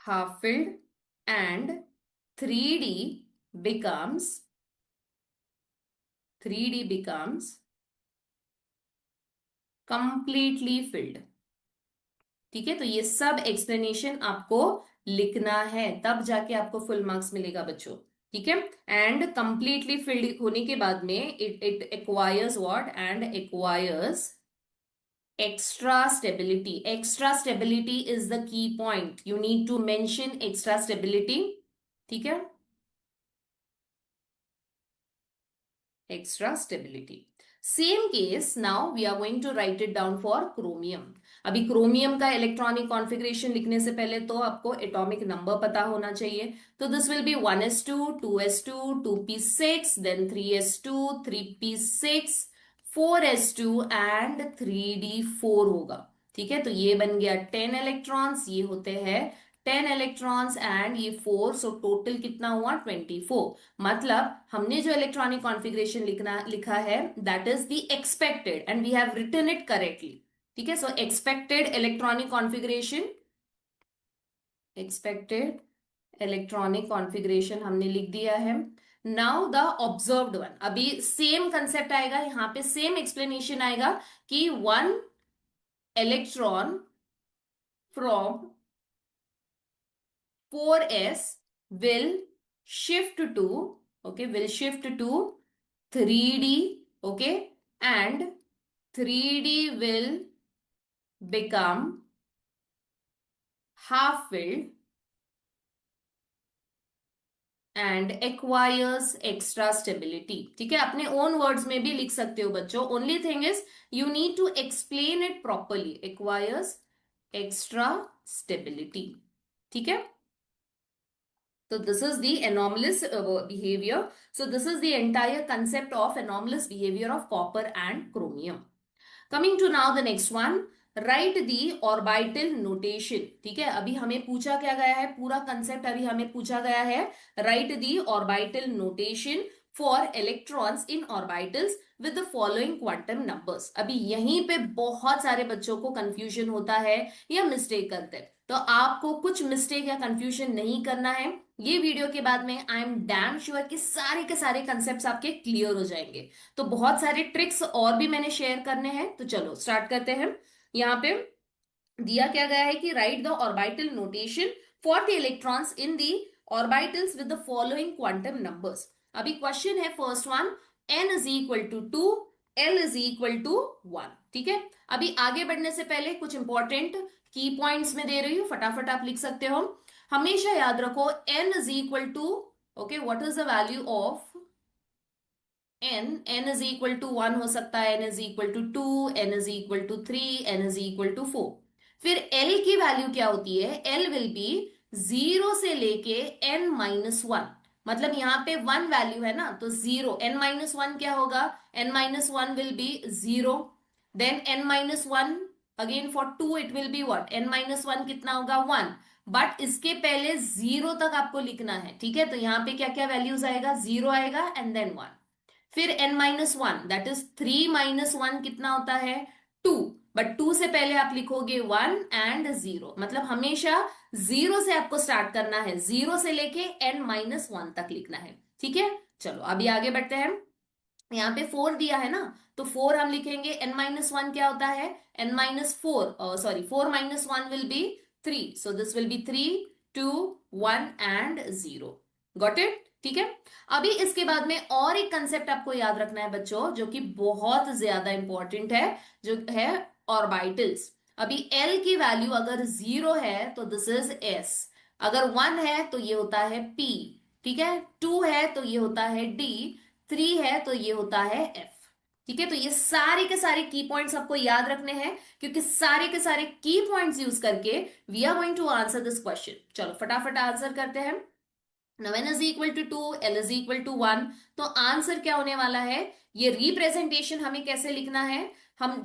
half filled, and 3d becomes 3d becomes completely filled। ठीक है, तो ये सब एक्सप्लेनेशन आपको लिखना है, तब जाके आपको फुल मार्क्स मिलेगा बच्चों। ठीक है, एंड कंप्लीटली फिल्ड होने के बाद में it it acquires what, and acquires extra stability. Extra stability is the key point, you need to mention extra stability. ठीक है, extra stability। Same case, now we are going to write it down for chromium। अभी क्रोमियम का इलेक्ट्रॉनिक कॉन्फ़िगरेशन लिखने से पहले तो आपको एटॉमिक नंबर पता होना चाहिए। तो this will be 1s2 2s2 2p6 then 3s2 3p6 4s2 and 3d4 होगा। ठीक है, तो ये बन गया 10 इलेक्ट्रॉन्स, ये होते हैं 10 इलेक्ट्रॉन्स एंड ये 4, सो टोटल कितना हुआ, 24। मतलब हमने जो इलेक्ट्रॉनिक कॉन्फ़िगरेशन लिखा है that is the expected, and we have written it correctly. ठीक है, so expected electronic configuration, expected electronic configuration हमने लिख दिया है। नाउ द ऑब्जर्व्ड वन, अभी सेम कंसेप्ट आएगा यहां पे, सेम एक्सप्लेनेशन आएगा कि 1 electron from 4s will shift to, okay, will shift to 3d, okay, and 3d will become half filled and acquires extra stability. ठीक है, अपने ओन वर्ड्स में भी लिख सकते हो बच्चों, only thing is you need to explain it properly. Acquires extra stability. ठीक है, so this is the anomalous behavior. So this is the entire concept of anomalous behavior of copper and chromium. Coming to now the next one, right the orbital notation. ठीक है, अभी हमें पूछा क्या गया है, पूरा कंसेप्ट अभी हमें पूछा गया है, right the orbital notation for electrons in orbitals with the following quantum numbers. अभी यहीं पे बहुत सारे बच्चों को कंफ्यूजन होता है या मिस्टेक करते हैं, तो आपको कुछ मिस्टेक या कंफ्यूजन नहीं करना है। ये वीडियो के बाद में आई एम डैम श्योर कि सारे के सारे कंसेप्ट आपके क्लियर हो जाएंगे। तो बहुत सारे ट्रिक्स और भी मैंने शेयर करने हैं, तो चलो स्टार्ट करते हैं। यहाँ पे दिया क्या गया है कि write the orbital notation for the electrons in the orbitals with the following quantum numbers. अभी क्वेश्चन है first one, n is equal to 2, l is equal to 1। ठीक है, अभी आगे बढ़ने से पहले कुछ इंपॉर्टेंट की पॉइंट्स में दे रही हूं, फटाफट आप लिख सकते हो। हमेशा याद रखो n is equal to, okay, what is the value of n is equal to 1 हो सकता है, n is equal to 2, n is equal to 3, n is equal to 4। फिर l की वैल्यू क्या होती है, l विल बी 0 से लेके n माइनस 1। मतलब यहां पे 1 वैल्यू है ना, तो 0, n माइनस 1 क्या होगा, n minus 1 will be 0, then n minus 1 again for 2 it will be what, n minus 1 कितना होगा 1, बट इसके पहले 0 तक आपको लिखना है। ठीक है, तो यहां पे क्या क्या वैल्यूज आएगा, 0 आएगा एंड देन 1। फिर n minus 1 that is 3 minus 1 कितना होता है 2, बट 2 से पहले आप लिखोगे 1 एंड 0। मतलब हमेशा 0 से आपको स्टार्ट करना है, 0 से लेके n माइनस 1 तक लिखना है। ठीक है, चलो अभी आगे बढ़ते हैं। यहाँ पे 4 दिया है ना, तो 4 हम लिखेंगे, n माइनस 1 क्या होता है, n minus 4, sorry 4 minus 1 will be 3, so this will be 3, 2, 1 and 0। Got it. ठीक है, अभी इसके बाद में और एक कंसेप्ट आपको याद रखना है बच्चों, जो कि बहुत ज्यादा इंपॉर्टेंट है, जो है ऑर्बिटल्स। अभी L की वैल्यू अगर 0 है तो दिस इज S, अगर 1 है तो ये होता है P, ठीक है, 2 है तो ये होता है D, 3 है तो ये होता है F। ठीक है, तो ये सारे के सारे की पॉइंट्स आपको याद रखने हैं, क्योंकि सारे के सारे की पॉइंट्स यूज करके we are going to answer this question. चलो फटाफट आंसर करते हैं। Now n is equal to 2, l is equal to 1, तो आंसर क्या होने वाला है, ये रिप्रेजेंटेशन हमें कैसे लिखना है, हम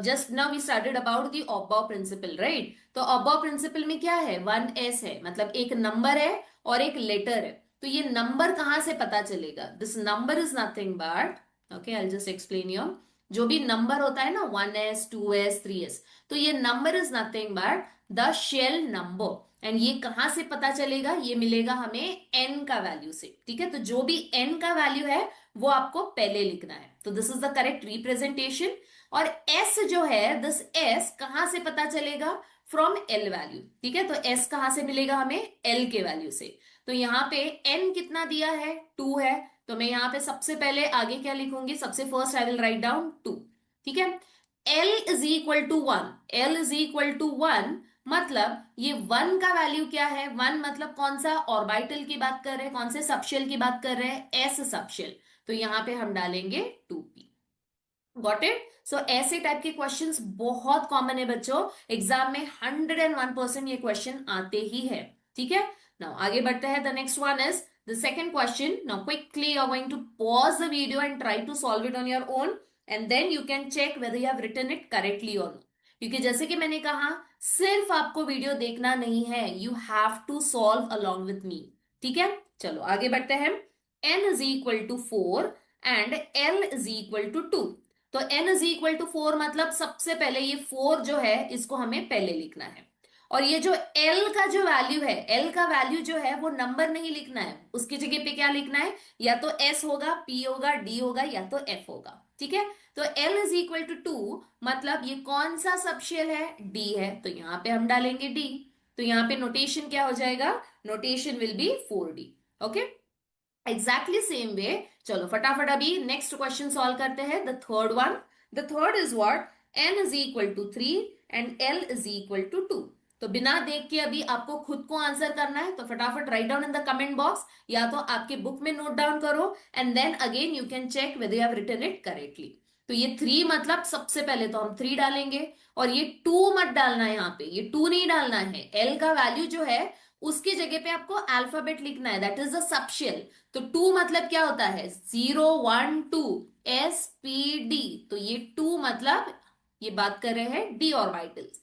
just now we started about the Aufbau principle, right. तो ऑब्बाउ प्रिंसिपल में क्या है, 1s है, मतलब एक नंबर है और एक लेटर है। तो ये नंबर कहां से पता चलेगा, this number is nothing but, okay I just explain you, जो भी नंबर होता है ना 1s 2s 3s, तो ये number is nothing but the shell number. And ये कहां से पता चलेगा, ये मिलेगा हमें n का वैल्यू से। ठीक है, तो जो भी n का वैल्यू है वो आपको पहले लिखना है, तो this is the correct representation. और s जो है, दिस s कहां से पता चलेगा, फ्रॉम l वैल्यू। ठीक है, तो s कहां से मिलेगा हमें, l के वैल्यू से। तो यहां पे n कितना दिया है, 2 है, तो मैं यहां पे सबसे पहले आगे क्या लिखूंगी, सबसे first I will write down 2। ठीक है, l is equal to 1, l is equal to 1, मतलब ये 1 का वैल्यू क्या है, 1 मतलब कौन सा ऑर्बिटल की बात कर रहे हैं, कौन से सबशेल की बात कर रहे हैं, एस सबशेल, तो यहां पे हम डालेंगे 2p। Got it. सो ऐसे टाइप के क्वेश्चंस बहुत कॉमन है बच्चों, एग्जाम में 101% ये क्वेश्चन आते ही है। ठीक है, नाउ आगे बढ़ते हैं, the next one is the second question. Now quickly you are going to pause the video and try to solve it on your own, and then you can check whether you have written it correctly और नॉट। क्योंकि जैसे कि मैंने कहा, सिर्फ आपको वीडियो देखना नहीं है, you have to solve along with me. ठीक है, चलो आगे बढ़ते हैं। n is equal to 4 and l is equal to 2। तो n इज इक्वल टू 4 मतलब सबसे पहले ये 4 जो है इसको हमें पहले लिखना है। और ये जो l का जो वैल्यू है, l का वैल्यू जो है वो नंबर नहीं लिखना है, उसकी जगह पे क्या लिखना है, या तो s होगा, p होगा, d होगा, या तो f होगा। ठीक है, तो l इज इक्वल टू 2 मतलब ये कौन सा सबशेल है, d है, तो यहां पे हम डालेंगे d। तो यहां पे नोटेशन क्या हो जाएगा, notation will be 4d। Okay, exactly same way. चलो फटाफट अभी नेक्स्ट क्वेश्चन सॉल्व करते हैं, the third one. The third is what, n is equal to 3 and l is equal to 2। तो बिना देख के अभी आपको खुद को आंसर करना है, तो फटाफट write down in the comment box, या तो आपके बुक में नोट डाउन करो and then again you can check whether you have written it correctly. तो ये 3 मतलब सबसे पहले तो हम 3 डालेंगे, और ये 2 मत डालना है, यहाँ पे ये 2 नहीं डालना है। एल का वैल्यू जो है उसकी जगह पे आपको अल्फाबेट लिखना है, दैट इज द सबशेल। तो 2 मतलब क्या होता है, 0 1 2 SPD। तो ये 2 मतलब ये बात कर रहे हैं डी ऑर्बिटल्स,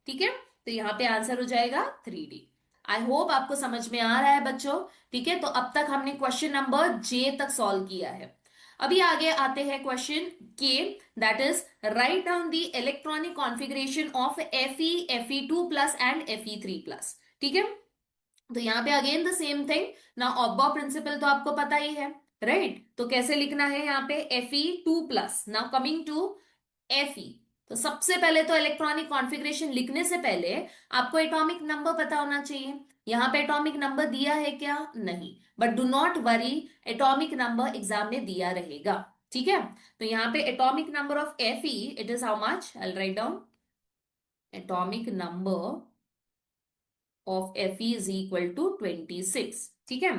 ठीक है। तो यहां पे आंसर हो जाएगा 3D। आई होप आपको समझ में आ रहा है बच्चों, ठीक है। तो अब तक हमने क्वेश्चन नंबर जे तक सॉल्व किया है। अभी आगे आते हैं क्वेश्चन के, that is right down the electronic configuration of Fe2 plus and Fe3 plus, ठीक है। तो यहां पे अगेन द सेम थिंग ना, ऑब्बा प्रिंसिपल तो आपको पता ही है, राइट। तो कैसे लिखना है यहाँ पे Fe2 plus, now coming to Fe। तो सबसे पहले तो इलेक्ट्रॉनिक कॉन्फ़िगरेशन लिखने से पहले आपको एटॉमिक नंबर पता होना चाहिए। यहां पे एटॉमिक नंबर दिया है क्या, नहीं, but do not worry, atomic number exam में दिया रहेगा, ठीक है। तो यहां पे atomic number of Fe it is how much, I will write down atomic number of Fe is equal to 26, ठीक है।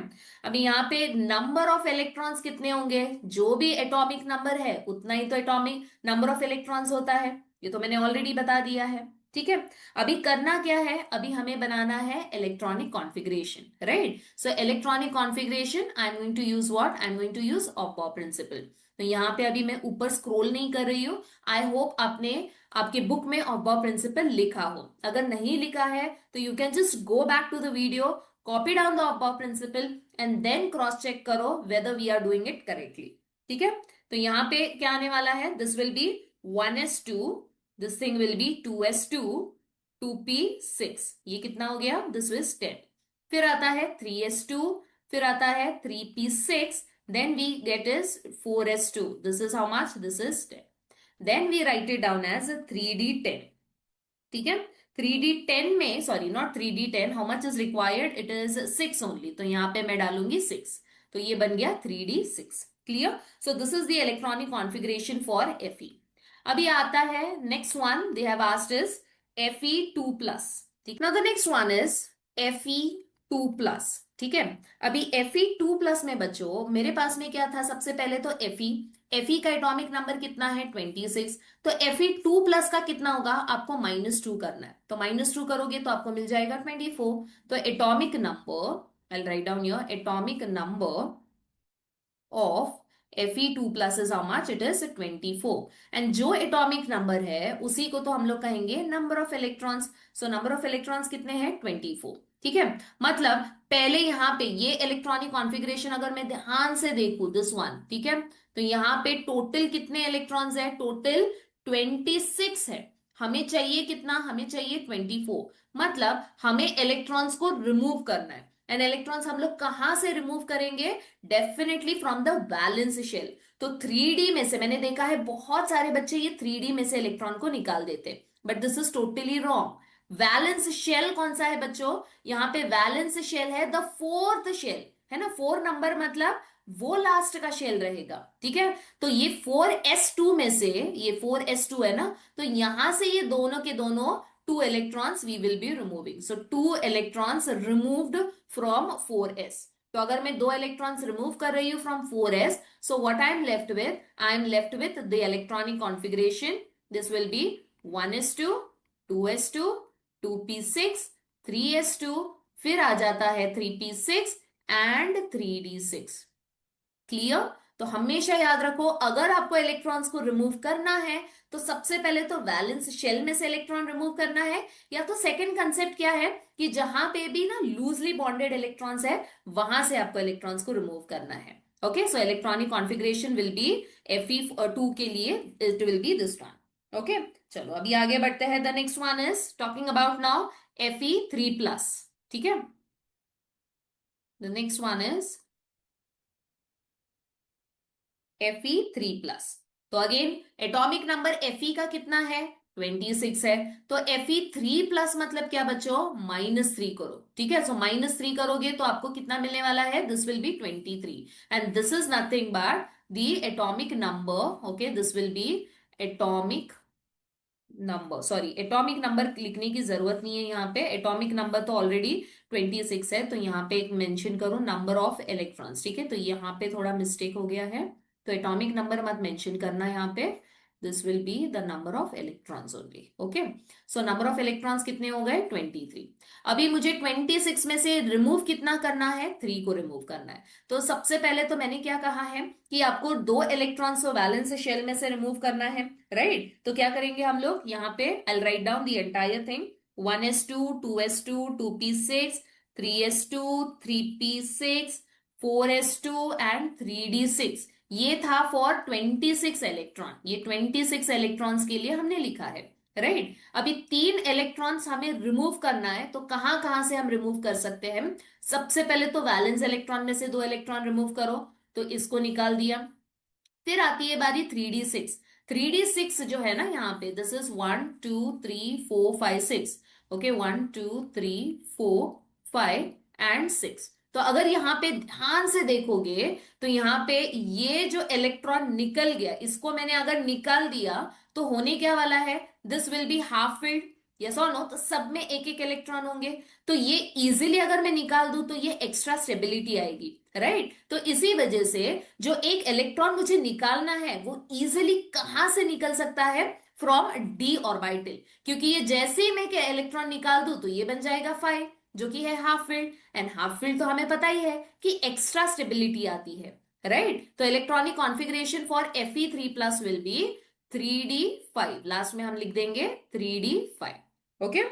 अभी यहाँ पे नंबर ऑफ इलेक्ट्रॉन्स कितने होंगे, जो भी एटॉमिक नंबर है उतना ही तो एटॉमिक नंबर ऑफ इलेक्ट्रॉन्स होता है, ये तो मैंने ऑलरेडी बता दिया है, ठीक है। अभी करना क्या है, अभी हमें बनाना है electronic configuration, right. So electronic configuration I am going to use what, I am going to use Aufbau principle. तो यहाँ पे अभी मैं ऊपर स्क्रॉल नहीं कर रही हूं, आई होप आपने आपके बुक में ऑब्बा प्रिंसिपल लिखा हो। अगर नहीं लिखा है तो you can just go back to the video, copy down the Aufbau principle and then cross check करो whether we are doing it correctly, ठीक है। तो यहां पे क्या आने वाला है, this will be 1s2, this thing will be 2s2, 2p6, ये कितना हो गया, दिस इज 10। फिर आता है 3s2, फिर आता है 3p6, then we get is 4s2, this is how much, this is 10। then we write it down as 3d10, ठीक है। 3d10 में, sorry not 3d10, how much is required, it is 6 only, तो यहां पे मैं डालूंगी 6, तो ये बन गया 3d6, clear. So this is the electronic configuration for Fe। अभी आता है next one, they have asked is Fe2 plus, ठीक। Now the next one is Fe2 plus, ठीक है। अभी Fe2 प्लस में बच्चों मेरे पास में क्या था, सबसे पहले तो Fe का एटॉमिक नंबर कितना है 26, तो Fe2 प्लस का कितना होगा, आपको -2 करना है, तो -2 करोगे तो आपको मिल जाएगा 24। तो atomic number, I write down your atomic number of Fe2 plus is how much, it is 24। And जो एटॉमिक नंबर है उसी को तो हम लोग कहेंगे number of electrons. So number of electrons कितने हैं, 24, ठीक है। मतलब पहले यहां पे ये इलेक्ट्रॉनिक कॉन्फ़िगरेशन अगर मैं ध्यान से देखूं, दिस वन, ठीक है। तो यहां पे टोटल कितने इलेक्ट्रॉन्स है, टोटल 26 है। हमें चाहिए कितना, हमें चाहिए 24, मतलब हमें इलेक्ट्रॉन्स को रिमूव करना है। एंड इलेक्ट्रॉन्स हम लोग कहां से रिमूव करेंगे, definitely from the valence shell. तो 3D में से मैंने देखा है बहुत सारे बच्चे ये 3D में से इलेक्ट्रॉन को निकाल देते, but this is totally wrong. Valence shell कौन सा है बच्चों, यहाँ पे वैलेंस शेल है द 4th शेल, है ना, 4 नंबर मतलब वो लास्ट का शेल रहेगा, ठीक है। तो ये 4s2 में से, ये 4s2 है ना, तो यहां से ये दोनों के दोनों 2 electrons we will be removing, so 2 electrons removed from 4s। तो अगर मैं 2 electrons रिमूव कर रही हूं from 4s, so what I am left with, I am left with the electronic configuration, this will be 1s2, 2s2, 2p6, 3s2, फिर आ जाता है 3p6 एंड 3d6, क्लियर। तो हमेशा याद रखो, अगर आपको इलेक्ट्रॉन्स को रिमूव करना है तो सबसे पहले तो वैलेंस शेल में से इलेक्ट्रॉन रिमूव करना है, या तो सेकंड कंसेप्ट क्या है कि जहां पे भी ना लूजली बॉन्डेड इलेक्ट्रॉन्स है वहां से आपको इलेक्ट्रॉन्स को रिमूव करना है। Okay, so electronic configuration will be Fe2 के लिए it will B this one. Okay, चलो अभी आगे बढ़ते हैं। The next one is talking about now Fe3 plus, ठीक है। The next one is Fe3 plus. तो अगेन एटॉमिक नंबर Fe का कितना है, 26 है। तो Fe3 प्लस मतलब क्या बच्चों, -3 करो, ठीक है। सो -3 करोगे तो आपको कितना मिलने वाला है, this will B 23, and this is nothing but the atomic number, okay, this will B atomic number, sorry atomic number लिखने की जरूरत नहीं है यहाँ पे, एटॉमिक नंबर तो ऑलरेडी 26 है, तो यहाँ पे एक मेंशन करो नंबर ऑफ इलेक्ट्रॉन्स, ठीक है, तो यहाँ पे थोड़ा मिस्टेक हो गया है, तो एटॉमिक नंबर मत मेंशन करना यहाँ पे, this will be the number of electrons only, okay. So number of electrons कितने हो गए 23। अभी मुझे 26 में से रिमूव कितना करना है, 3 को रिमूव करना है। तो सबसे पहले तो मैंने क्या कहा है कि आपको 2 इलेक्ट्रॉन्स को वैलेंस शेल में से रिमूव करना है, राइट। तो क्या करेंगे हम लोग यहाँ पे, I write down the entire thing, 1s2 2s2 2p6 3s2 3p6 4s2 and 3d6, ये था फॉर 26 इलेक्ट्रॉन, ये 26 इलेक्ट्रॉन्स के लिए हमने लिखा है, राइट। अभी 3 इलेक्ट्रॉन्स हमें रिमूव करना है, तो कहां कहां से हम रिमूव कर सकते हैं। सबसे पहले तो वैलेंस इलेक्ट्रॉन में से 2 इलेक्ट्रॉन रिमूव करो, तो इसको निकाल दिया। फिर आती है बारी 3d6, 3d6 जो है ना यहाँ पे, दिस इज 1 2 3 4 5 6, ओके 1 2 3 4 5 एंड 6। तो अगर यहाँ पे ध्यान से देखोगे तो यहाँ पे ये जो इलेक्ट्रॉन निकल गया, इसको मैंने अगर निकाल दिया तो होने क्या वाला है, this will be half filled, yes और नो, तो सब में एक एक इलेक्ट्रॉन होंगे, तो ये इजीली अगर मैं निकाल दूं तो ये एक्स्ट्रा स्टेबिलिटी आएगी, राइट। तो इसी वजह से जो एक इलेक्ट्रॉन मुझे निकालना है वो इजीली कहां से निकल सकता है, फ्रॉम डी ऑर्बिटल, क्योंकि ये जैसे ही मैं इलेक्ट्रॉन निकाल दूं तो ये बन जाएगा 5, जो कि है half field, and half field तो हमें पता ही है कि एक्स्ट्रा स्टेबिलिटी आती है, राइट। तो electronic configuration for Fe3+ will be 3d5, last में हम लिख देंगे 3d5, ओके।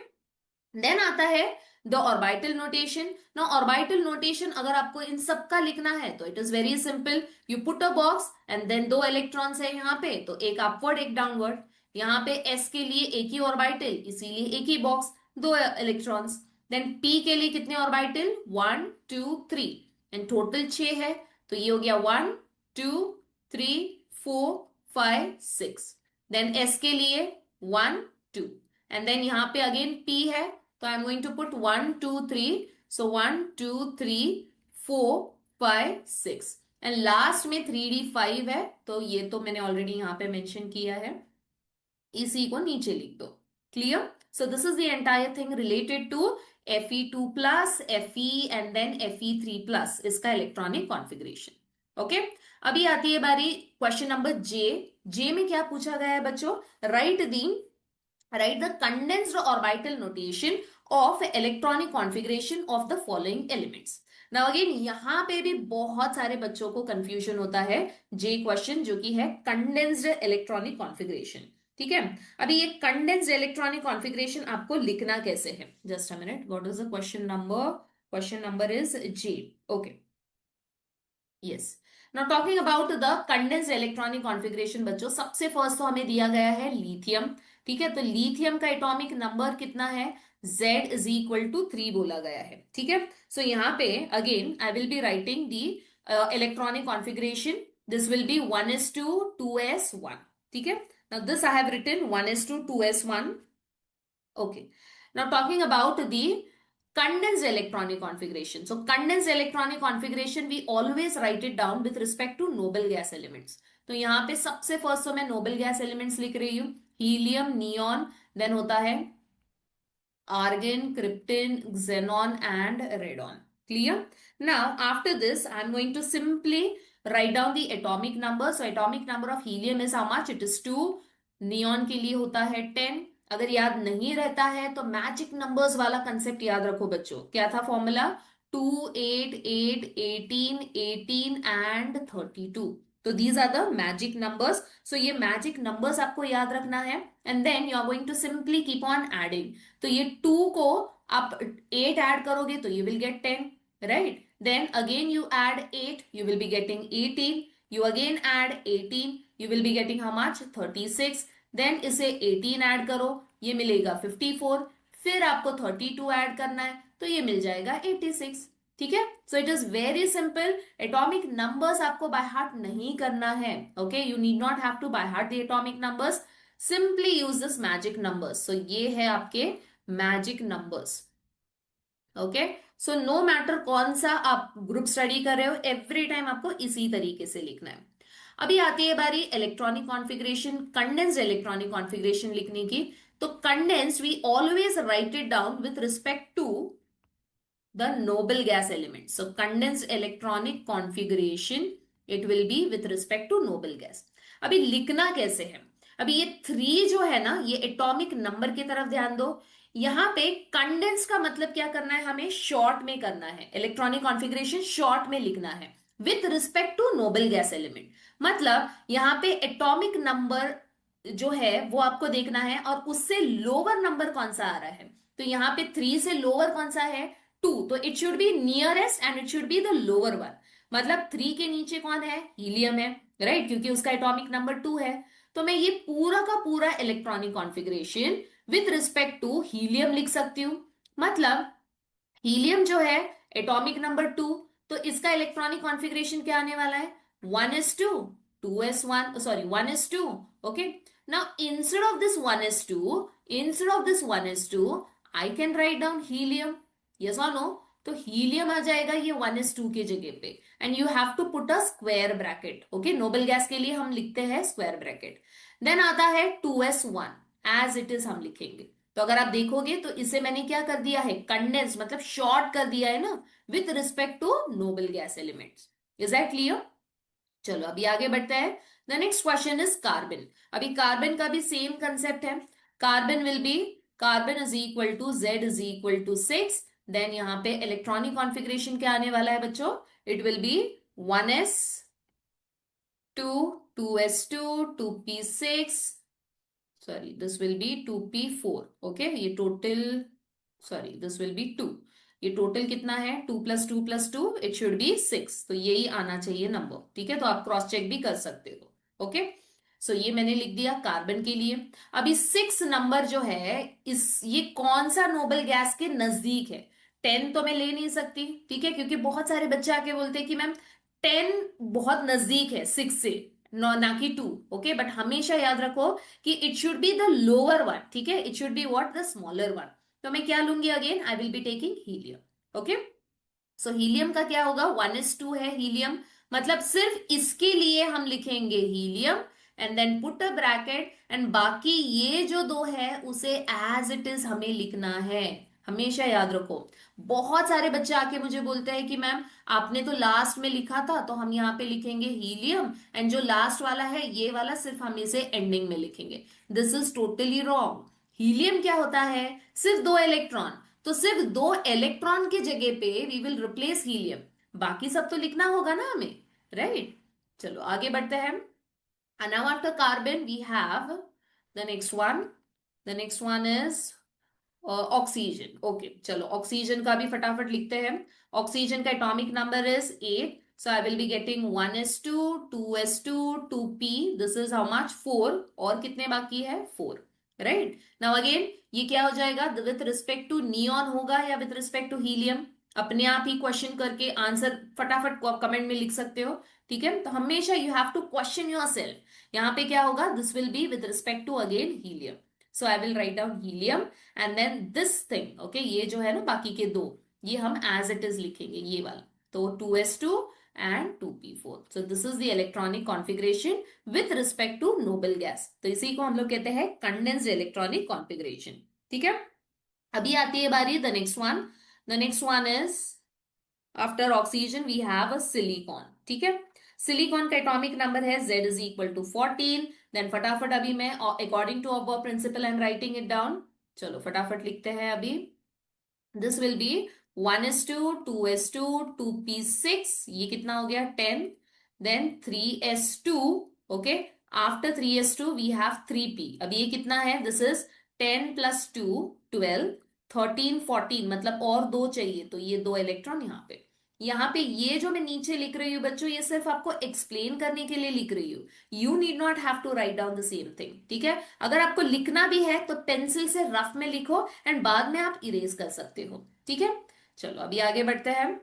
देन आता है द ऑर्बिटल नोटेशन। ना ऑर्बिटल नोटेशन अगर आपको इन सब का लिखना है तो it is very simple, you put a box and then 2 electrons है यहाँ पे, तो एक अपवर्ड एक डाउनवर्ड, यहाँ पे s के लिए एक ही ऑर्बिटल, इसीलिए एक ही बॉक्स 2 इलेक्ट्रॉन्स। देन p के लिए कितने ऑर्बिटल, 1 2 3, एंड टोटल 6 है, तो ये हो गया 1 2 3 4 5 6। देन s के लिए 1 2, एंड देन यहाँ पे अगेन p है, तो I am going to put 1 2 3, so 1 2 3 4 5 6, and last में 3d5 है, तो ये तो मैंने ऑलरेडी यहाँ पे मेंशन किया है, इसी को नीचे लिख दो, clear. So this is the entire thing related to Fe2+, Fe and then Fe3+, इसका इलेक्ट्रॉनिक कॉन्फ़िगरेशन, ओके। अभी आती है बारी क्वेश्चन नंबर जे में क्या पूछा गया है बच्चों, write the condensed orbital notation of electronic configuration of the following elements. Now again यहां पे भी बहुत सारे बच्चों को कंफ्यूजन होता है जे क्वेश्चन, जो कि है कंडेंस्ड इलेक्ट्रॉनिक कॉन्फ़िगरेशन, ठीक है। अभी ये कंडेंस्ड इलेक्ट्रॉनिक कॉन्फ़िगरेशन आपको लिखना कैसे है, just a minute, what is the question number is J, okay, yes. Now talking about the condensed electronic configuration बच्चों, सबसे फर्स्ट तो हमें दिया गया है लिथियम, ठीक है, तो लिथियम का एटॉमिक नंबर कितना है, Z इज इक्वल टू 3 बोला गया है, ठीक है। सो यहाँ पे again I will be writing the electronic configuration, this will be 1s2 2s1, ठीक है। Now this I have written 1s2 2s1, okay. Now talking about the condensed electronic configuration. So condensed electronic configuration we always write it down with respect to noble gas elements. तो यहाँ पे सबसे फर्स्ट तो मैं नोबल गैस एलिमेंट्स लिख रही हूँ, हीलियम, नियॉन, देन होता है argon, krypton, xenon and radon. Clear? Now after this I am going to simply write down the atomic number. So atomic number of helium is how much? It is 2. Neon के लिए होता है 10। अगर याद नहीं रहता है तो मैजिक नंबर्स वाला कंसेप्ट याद रखो बच्चों, क्या था फॉर्मूला, 2 8 8 18 18 एंड 32, तो these are the magic numbers. So ये मैजिक नंबर्स आपको याद रखना है, and then you are going to simply keep on adding. तो ये 2 को आप 8 ऐड करोगे तो you will get 10, right. Then again you add 8, you will be getting 18, you again add 18, you will be getting how much, 36, then इसे 18 ऐड करो, ये मिलेगा 54, फिर आपको 32 ऐड करना है तो ये मिल जाएगा 86, ठीक है। So it is very simple, atomic numbers आपको बाय हार्ट नहीं करना है, okay, you need not have to by heart the atomic numbers, simply use this magic numbers. So ये है आपके magic numbers, okay. So no matter कौन सा आप ग्रुप स्टडी कर रहे हो, एवरी टाइम आपको इसी तरीके से लिखना है। अभी आती है बारी electronic configuration, condensed electronic configuration लिखने की। तो condensed we always write it down with respect to the noble gas element. So condensed electronic configuration, it will be with respect to noble gas. अभी लिखना कैसे है? अभी ये 3 जो है ना, ये एटॉमिक नंबर की तरफ ध्यान दो। यहां पे कंडेंस का मतलब क्या करना है, हमें शॉर्ट में करना है, इलेक्ट्रॉनिक कॉन्फ़िगरेशन शॉर्ट में लिखना है with respect to noble gas element. मतलब यहां पे एटॉमिक नंबर जो है वो आपको देखना है और उससे लोअर नंबर कौन सा आ रहा है। तो यहां पे 3 से लोअर कौन सा है, 2, तो it should be nearest and it should be the lower one. मतलब 3 के नीचे कौन है, हीलियम है, राइट, क्योंकि उसका एटॉमिक नंबर 2 है। तो मैं ये पूरा का पूरा electronic configuration with respect to helium लिख सकती हूं। मतलब हीलियम जो है एटॉमिक नंबर 2, तो इसका इलेक्ट्रॉनिक कॉन्फ़िगरेशन क्या आने वाला है, 1s2 2s1, sorry 1s2। Okay, now instead of this 1s2 I can write down helium, yes और नो। तो हीलियम आ जाएगा ये 1s2 के जगह पे, and you have to put a square bracket. Okay, noble gas के लिए हम लिखते हैं स्क्वायर ब्रैकेट। देन आता है 2s1, एज इट इज हम लिखेंगे। तो अगर आप देखोगे तो इसे मैंने क्या कर दिया है, कंडेंस मतलब शॉर्ट कर दिया है ना, with respect to noble gas elements. Is that clear? चलो अभी आगे बढ़ते हैं। The next question is carbon. अभी कार्बन का भी सेम कंसेप्ट है। Carbon will be, carbon is equal to Z is equal to 6। Then यहां पे इलेक्ट्रॉनिक कॉन्फ़िगरेशन क्या आने वाला है बच्चों, it will be 1s2 2s2 2p6, sorry this will be 2p4। okay, ये total, sorry this will be 2। ये टोटल कितना है, 2 + 2 + 2, इट शुड बी 6। तो यही आना चाहिए नंबर, ठीक है। तो आप क्रॉस चेक भी कर सकते हो। ओके, सो ये मैंने लिख दिया कार्बन के लिए। अभी 6 नंबर जो है, इस ये कौन सा नोबल गैस के नजदीक है। 10 तो मैं ले नहीं सकती, ठीक है, क्योंकि बहुत सारे बच्चे आके बोलते हैं कि मैम 10 बहुत नजदीक है 6 से, ना कि 2। ओके, बट हमेशा याद रखो कि it should be the lower one, ठीक है, it should be what, the smaller one. तो मैं क्या लूंगी, again I will be taking helium. Okay, so helium का क्या होगा, 1s2 है हीलियम। मतलब सिर्फ इसके लिए हम लिखेंगे helium and then put a bracket, and बाकी ये जो 2 है उसे एज इट इज हमें लिखना है। हमेशा याद रखो। बहुत सारे बच्चे आके मुझे बोलते हैं कि मैम आपने तो लास्ट में लिखा था, तो हम यहाँ पे लिखेंगे हीलियम, एंड जो लास्ट वाला है ये वाला सिर्फ हम इसे एंडिंग में लिखेंगे। This is totally wrong. Helium क्या होता है, सिर्फ 2 इलेक्ट्रॉन। तो सिर्फ 2 इलेक्ट्रॉन के जगह पे वी विल रिप्लेस हीलियम, बाकी सब तो लिखना होगा ना हमें, राइट। चलो आगे बढ़ते हैं। And now after carbon we have the next one. The next one is oxygen. Okay, चलो ऑक्सीजन का भी फटाफट लिखते हैं। ऑक्सीजन का atomic number is 8, so I will be getting 1s2 2s2 2p, this is how much, 4। और कितने बाकी है, 4, राइट। नाउ अगेन ये क्या हो जाएगा, विथ रिस्पेक्ट टू नियॉन होगा या विथ रिस्पेक्ट टू हीलियम। अपने आप ही क्वेश्चन करके आंसर फटाफट कमेंट में लिख सकते हो, ठीक है। तो हमेशा you have to question yourself. यहाँ पे क्या होगा, this will be with respect to again helium. So I will write down helium and then this thing. Okay, ये जो है ना बाकी के 2, ये हम एज इट इज लिखेंगे, ये वाला। तो 2s2 and 2p4। So this is the electronic configuration with respect to noble gas. तो इसी को हम लोग कहते हैं कंडेंस्ड इलेक्ट्रॉनिक कॉन्फ़िगरेशन, ठीक है। अभी आती है बारी the next one. The next one is after oxygen we have a silicon, ठीक है। सिलिकॉन का एटॉमिक नंबर है Z is equal to 14। Then फटाफट अभी मैं according to our principle I am writing it down. चलो फटाफट लिखते हैं अभी। This will be 1s2 2s2 2p6, ये कितना हो गया, 10। Then 3s2, okay, after 3s2 we have 3p। अब ये कितना है, दिस इज 10 + 2 12 13 14, मतलब और 2 चाहिए, तो ये 2 इलेक्ट्रॉन यहाँ पे ये जो मैं नीचे लिख रही हूँ बच्चों, ये सिर्फ आपको एक्सप्लेन करने के लिए लिख रही हूँ। You need not have to write down the same thing, ठीक है। अगर आपको लिखना भी है तो पेंसिल से रफ में लिखो एंड बाद में आप इरेज कर सकते हो, ठीक है। चलो अभी आगे बढ़ते हैं।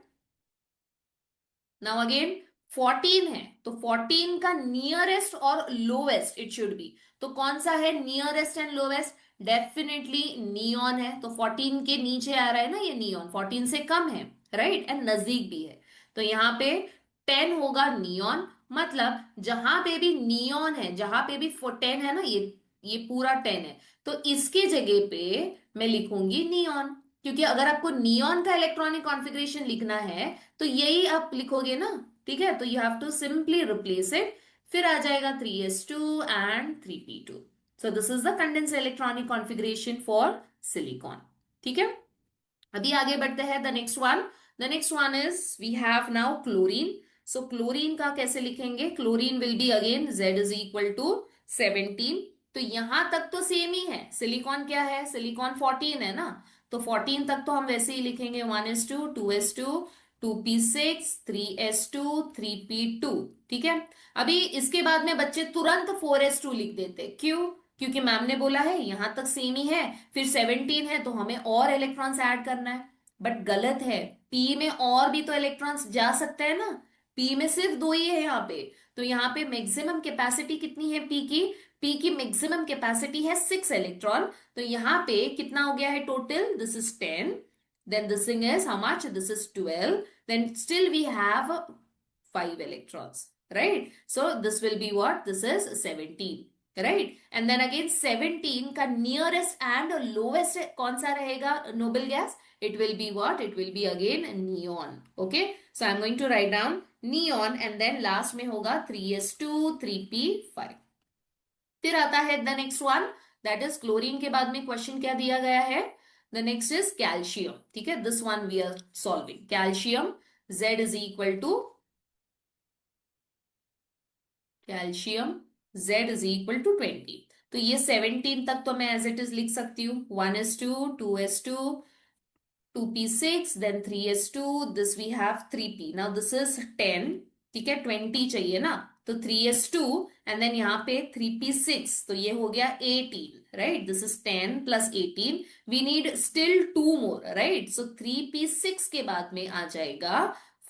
नाउ अगेन 14 है, तो 14 का नियरेस्ट और लोवेस्ट इट शुड बी। तो कौन सा है nearest and lowest, definitely neon है। तो 14 के नीचे आ रहा है ना ये नियॉन, 14 से कम है, राइट, एंड नजदीक भी है। तो यहाँ पे 10 होगा नियॉन, मतलब जहां पे भी नियॉन है, जहां पे भी 10 है ना, ये पूरा 10 है, तो इसके जगह पे मैं लिखूंगी नियॉन, क्योंकि अगर आपको नियॉन का इलेक्ट्रॉनिक कॉन्फ़िगरेशन लिखना है तो यही आप लिखोगे ना, ठीक है। तो you have to simply replace it, फिर आ जाएगा 3s2 and 3p2। So this is the condense electronic configuration for silicon, ठीक है। अभी आगे बढ़ते हैं, the next one is we have now chlorine. So chlorine का कैसे लिखेंगे, chlorine will be again Z is equal to 17। तो यहां तक तो सेम ही है, सिलिकॉन क्या है, सिलिकॉन 14 है ना, तो 14 तक तो हम वैसे ही लिखेंगे, 1s2 2s2 2p6 3s2 3p2, ठीक है। अभी इसके बाद में बच्चे तुरंत 4s2 लिख देते, क्यों, क्योंकि मैम ने बोला है यहां तक सेम ही है, फिर 17 है तो हमें और इलेक्ट्रॉन्स ऐड करना है। बट गलत है, पी में और भी तो इलेक्ट्रॉन्स जा सकते हैं ना, पी में सिर्फ दो ही है यहाँ पे। तो यहाँ पे मैक्सिमम कैपेसिटी कितनी है पी की मैक्सिमम कैपेसिटी है 6 इलेक्ट्रॉन। तो यहाँ पे कितना हो गया है total, this is 10, then this thing is how much, this is 12, then still we have 5 electrons, right? So this will be what, this is 17, right? And then again 17 का nearest and lowest कौन सा रहेगा noble gas, it will be what, it will be again neon, okay? So I'm going to write down neon and then last में होगा 3s2 3p5। फिर आता है the next one, that is chlorine के बाद में क्वेश्चन क्या दिया गया है, द नेक्स्ट इज कैल्शियम, ठीक है। This one we are solving, calcium Z is equal to, calcium Z is equal to 20। तो ये 17 तक तो मैं एज इट इज लिख सकती हूँ, 1s2 2s2 2p6 then 3s2, this we have 3p, now this is 10, ठीक है, 20 चाहिए ना, तो 3s2 and then यहाँ पे 3p6, तो ये हो गया 18, right? This is 10 plus 18, we need still 2 more, right? So 3p6 के बाद में आ जाएगा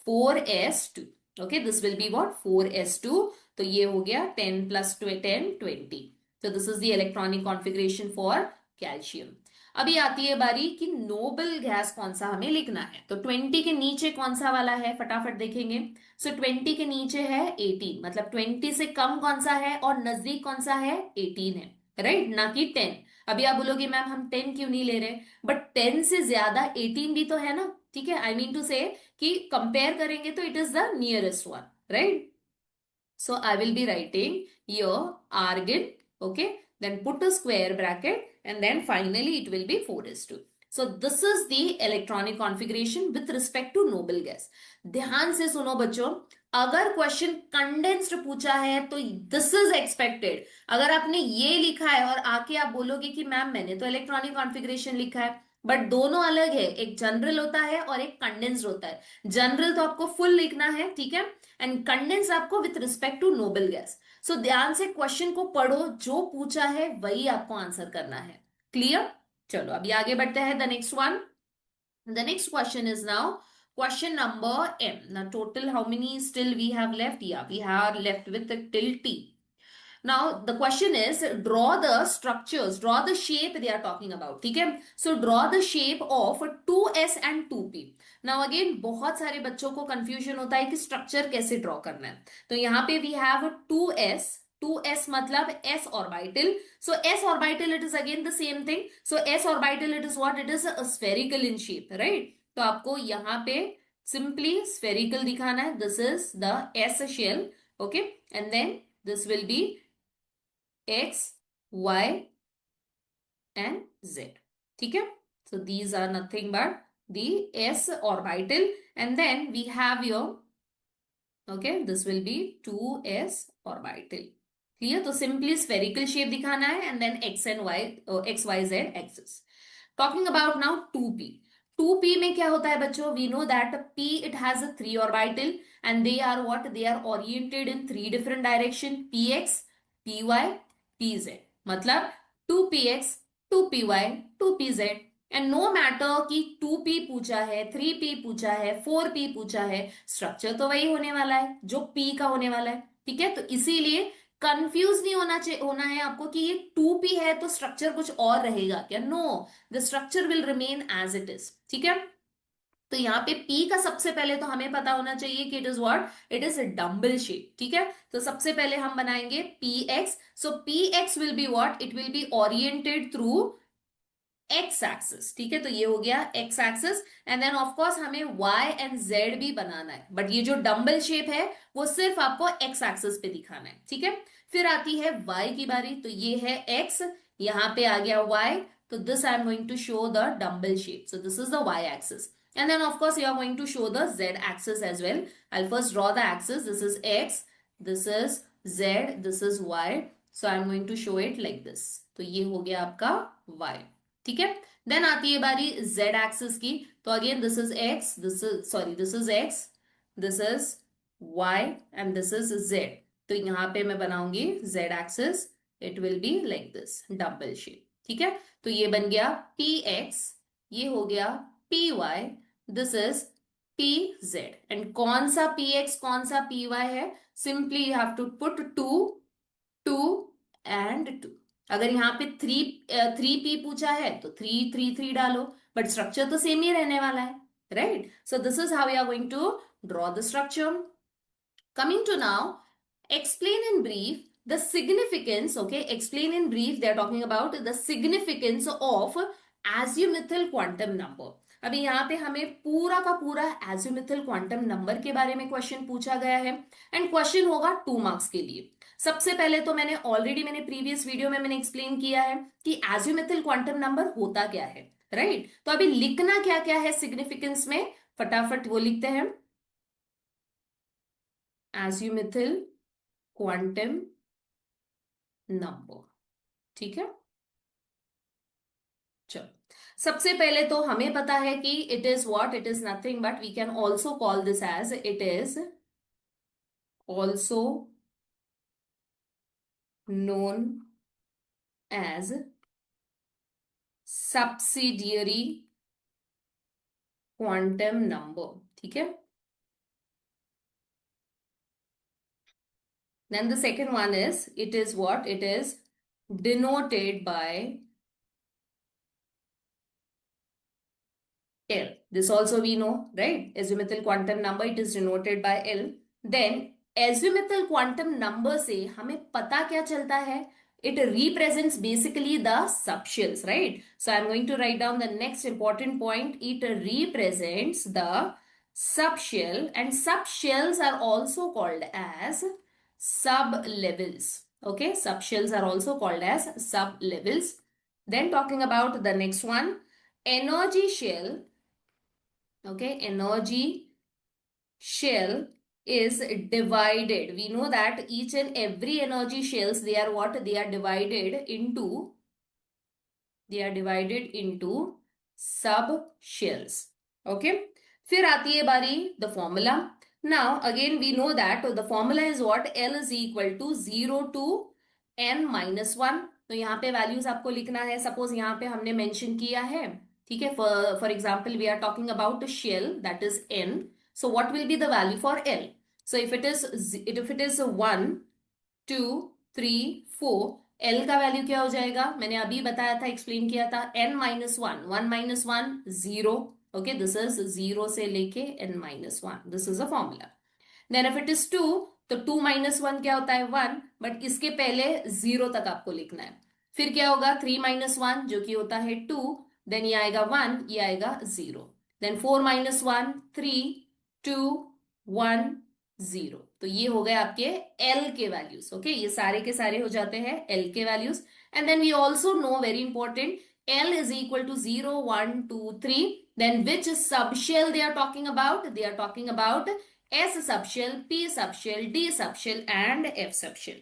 4s2, okay, this will be what, 4s2, तो ये हो गया 10 plus 10 20। so this is the electronic configuration for calcium। अभी आती है बारी कि नोबल गैस कौन सा हमें लिखना है, तो 20 के नीचे कौन सा वाला है फटाफट देखेंगे। सो 20 के नीचे है 18, मतलब 20 से कम कौन सा है और नजदीक कौन सा है, 18 है, राइट, ना कि 10। अभी आप बोलोगे मैम हम 10 क्यों नहीं ले रहे, बट 10 से ज्यादा 18 भी तो है ना, ठीक है। आई मीन टू से कि कंपेयर करेंगे तो it is the nearest one, right. So I will be writing your argon, okay, then put a square bracket and then finally it will be 4s2। So this is the electronic configuration with respect to noble gas। ध्यान से सुनो बच्चों, अगर क्वेश्चन कंडेंस्ड पूछा है तो दिस इज एक्सपेक्टेड। अगर आपने ये लिखा है और आके आप बोलोगे कि मैम मैंने तो इलेक्ट्रॉनिक कॉन्फ़िगरेशन लिखा है, बट दोनों अलग है, एक जनरल होता है और एक कंडेंस्ड होता है। जनरल तो आपको फुल लिखना है, ठीक है, एंड कंडेंस आपको with respect to noble gas. So ध्यान से क्वेश्चन को पढ़ो, जो पूछा है वही आपको आंसर करना है, क्लियर। चलो अभी आगे बढ़ते हैं, the next one, the next question is now question number M। now total how many still we have left, yeah we have left with till T। now the question is draw the structures, draw the shape they are talking about, ठीक है। so draw the shape of 2s and 2p। now again बहुत सारे बच्चों को कंफ्यूजन होता है कि स्ट्रक्चर कैसे ड्रॉ करना है। तो यहाँ पे we have 2s, 2s मतलब s orbital, so s orbital it is again the same thing, so s orbital it is what, it is a spherical in shape, right। तो आपको यहाँ पे simply spherical दिखाना है, this is the s shell, okay, and then this will be x, y and z, ठीक है। so these are nothing but the s orbital and then we have your, okay, this will be 2s orbital, clear। तो सिंपली स्फेरिकल शेप दिखाना है and then x and y, x y z axis. Talking about now 2p, 2p में क्या होता है बच्चों, we know that p it has a 3 orbital and they are what, they are oriented in 3 different direction, px py pz, मतलब 2px 2py 2pz। And no matter कि 2p पूछा है 3p पूछा है 4p पूछा है, स्ट्रक्चर तो वही होने वाला है जो p का होने वाला है, ठीक है। तो इसीलिए कंफ्यूज नहीं होना है आपको कि ये 2p है तो स्ट्रक्चर कुछ और रहेगा क्या, no, the structure will remain as it is, ठीक है। तो यहाँ पे P का सबसे पहले तो हमें पता होना चाहिए कि it is what, it is dumbbell shape, ठीक है। तो सबसे पहले हम बनाएंगे px, so px will be what, it will be oriented through x axis, ठीक है। तो ये हो गया x axis, and then of course हमें वाई एंड जेड भी बनाना है, बट ये जो डम्बल शेप है वो सिर्फ आपको एक्स एक्सिस पे दिखाना है, ठीक है। फिर आती है वाई की बारी, तो ये है एक्स, यहां पे आ गया वाई, तो this I am going to show the dumbbell shape, so this is the y axis, and then of course you are going to show the z axis as well. I'll first draw the axis. This is x, this is z, this is y, so I'm going to show it like this. तो ये हो गया आपका y, ठीक है। देन आती है बारी z एक्सिस की, तो again this is x, this is sorry this is x, this is y and this is z। तो यहां पे मैं बनाऊंगी z axis, it will be like this double shape, ठीक है। तो ये बन गया px, ये हो गया py, this is pz, and कौन सा px कौन सा py है, simply you have to put 2 2 and 2। अगर यहाँ पे 3p पूछा है तो 3 3 3 डालो, बट स्ट्रक्चर तो सेम ही रहने वाला है, right. So this is how we are going to draw the structure. Coming to now, explain in brief the significance, okay, explain in brief, they are talking about the significance of azimuthal quantum number। अभी यहाँ पे हमें पूरा का पूरा azimuthal quantum number के बारे में क्वेश्चन पूछा गया है, एंड क्वेश्चन होगा 2 मार्क्स के लिए। सबसे पहले तो मैंने प्रीवियस वीडियो में मैंने एक्सप्लेन किया है कि azimuthal quantum number होता क्या है, राइट। तो अभी लिखना क्या क्या है सिग्निफिकेंस में, फटाफट वो लिखते हैं, azimuthal क्वांटम नंबर, ठीक है। चलो, सबसे पहले तो हमें पता है कि it is what, it is nothing but we can also call this as, it is also known as subsidiary quantum number, ठीक है। Then the second one is, it is what, it is denoted by L. This also we know, right? Azimuthal quantum number, it is denoted by L. Then azimuthal quantum number से हमें पता क्या चलता है? It represents basically the subshells, right? So I'm going to write down the next important point. It represents the subshell, and subshells are also called as sublevels. Okay, subshells are also called as sublevels. Then talking about the next one, energy shell. Okay, energy shell is divided. We know that each and every energy shells, they are what, they are divided into sub shells. Okay, फिर आती है बारी the formula. Now again we know that the formula is what, L is equal to 0 to n minus 1. तो यहाँ पे वैल्यूज आपको लिखना है, सपोज यहाँ पे हमने मेंशन किया है, ठीक है। For example we are talking about shell that is n, so what will be the value for L? So if it is 1 2 3 4, L का वैल्यू क्या हो जाएगा, मैंने अभी बताया था, एक्सप्लेन किया था, n minus 1, 1 minus 1 0, okay, this is 0 से लेके n minus 1, this is a formula. Then if it is 2, तो 2 माइनस 1 क्या होता है 1, बट इसके पहले 0 तक आपको लिखना है। फिर क्या होगा 3 माइनस 1 जो कि होता है 2, देन ये आएगा 1, ये आएगा 0, देन 4 माइनस 1 3 2 1 0। तो ये हो गए आपके L के वैल्यूज, ओके, ये सारे के सारे हो जाते हैं L के values. And then we also know very important, L is equal to 0 1 2 3, then which subshell they are talking about, they are talking about S subshell, P subshell, D subshell and F subshell.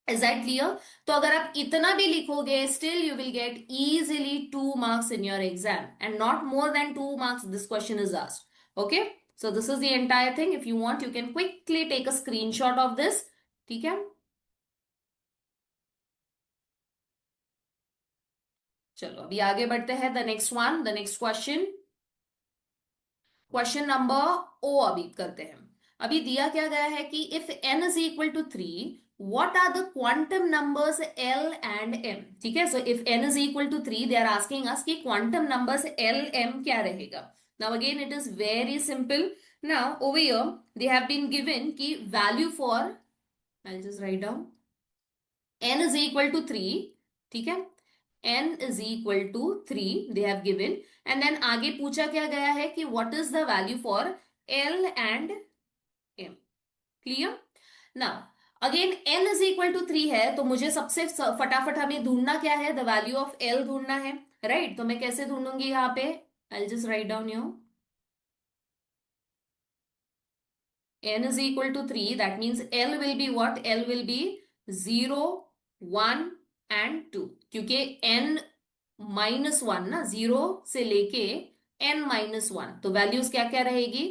Is that clear? तो अगर आप इतना भी लिखोगे, still you will get easily 2 marks in your exam, and not more than 2 marks this question is asked. Okay, so this is the entire thing. If you want, you can quickly take a screenshot of this. ठीक है, चलो अभी आगे बढ़ते हैं। The next one, the next question, question number ओ अभी करते हैं। अभी दिया क्या गया है कि if n is equal to 3, what are the quantum numbers L and M? ठीक है, so if n is equal to 3, they are asking us कि quantum numbers L M क्या रहेगा। Now again it is very simple. Now over here they have been given key value for, I'll just write down, n is equal to 3. ठीक है, n is equal to 3 they have given, and then आगे पूछा क्या गया है कि what is the value for L and M. Clear? Now again n is equal to 3 है, तो मुझे सबसे फटाफट हमें ढूंढना क्या है, द वैल्यू ऑफ L ढूंढना है, राइट? तो मैं कैसे ढूंढूंगी यहाँ पे, I'll just write down here. N is equal to 3, that means L will be what? L will be 0, 1 and 2, क्योंकि n माइनस वन ना, 0 से लेके n माइनस वन, तो वैल्यूज क्या क्या रहेगी,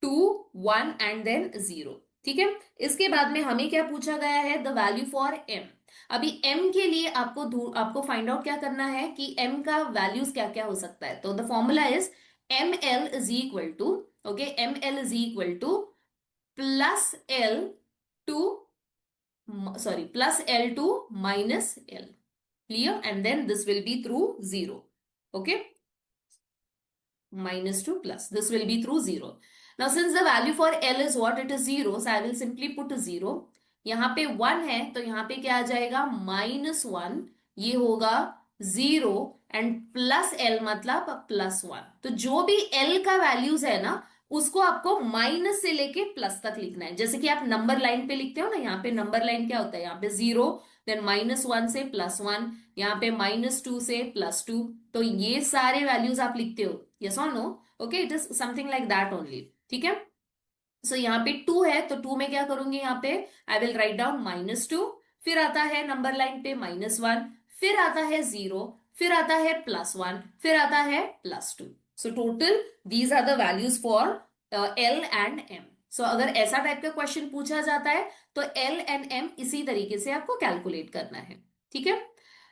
2, 1 एंड देन 0. ठीक है, इसके बाद में हमें क्या पूछा गया है, द वैल्यू फॉर m. अभी m के लिए आपको फाइंड आउट क्या करना है कि m का वैल्यूज क्या क्या हो सकता है. तो the formula is ml is equal to, okay, ml is equal to plus l to, sorry, plus L to minus L. Clear? And then this will be through 0. Okay? Minus to plus. This will be through 0. Now since the value for L is what? It is 0. So I will simply put 0. यहाँ पे 1 है तो यहाँ पे क्या आ जाएगा, -1. ये होगा 0 एंड प्लस L मतलब +1. तो जो भी L का वैल्यूज है ना, उसको आपको माइनस से लेके प्लस तक लिखना है. जैसे कि आप नंबर लाइन पे लिखते हो ना, यहाँ पे नंबर लाइन क्या होता है, यहाँ पे 0, देन -1 से +1, यहाँ पे -2 से +2. तो ये सारे वैल्यूज आप लिखते हो, यस और no? Okay, it is something like that only. ठीक है, सो यहाँ पे 2 है तो 2 में क्या करूंगी, यहाँ पे आई विल राइट डाउन -2, फिर आता है नंबर लाइन पे -1, फिर आता है 0, फिर आता है +1, फिर आता है +2. So total these are the values for L and M. So अगर ऐसा टाइप का क्वेश्चन पूछा जाता है तो L एंड M इसी तरीके से आपको कैलकुलेट करना है. ठीक है,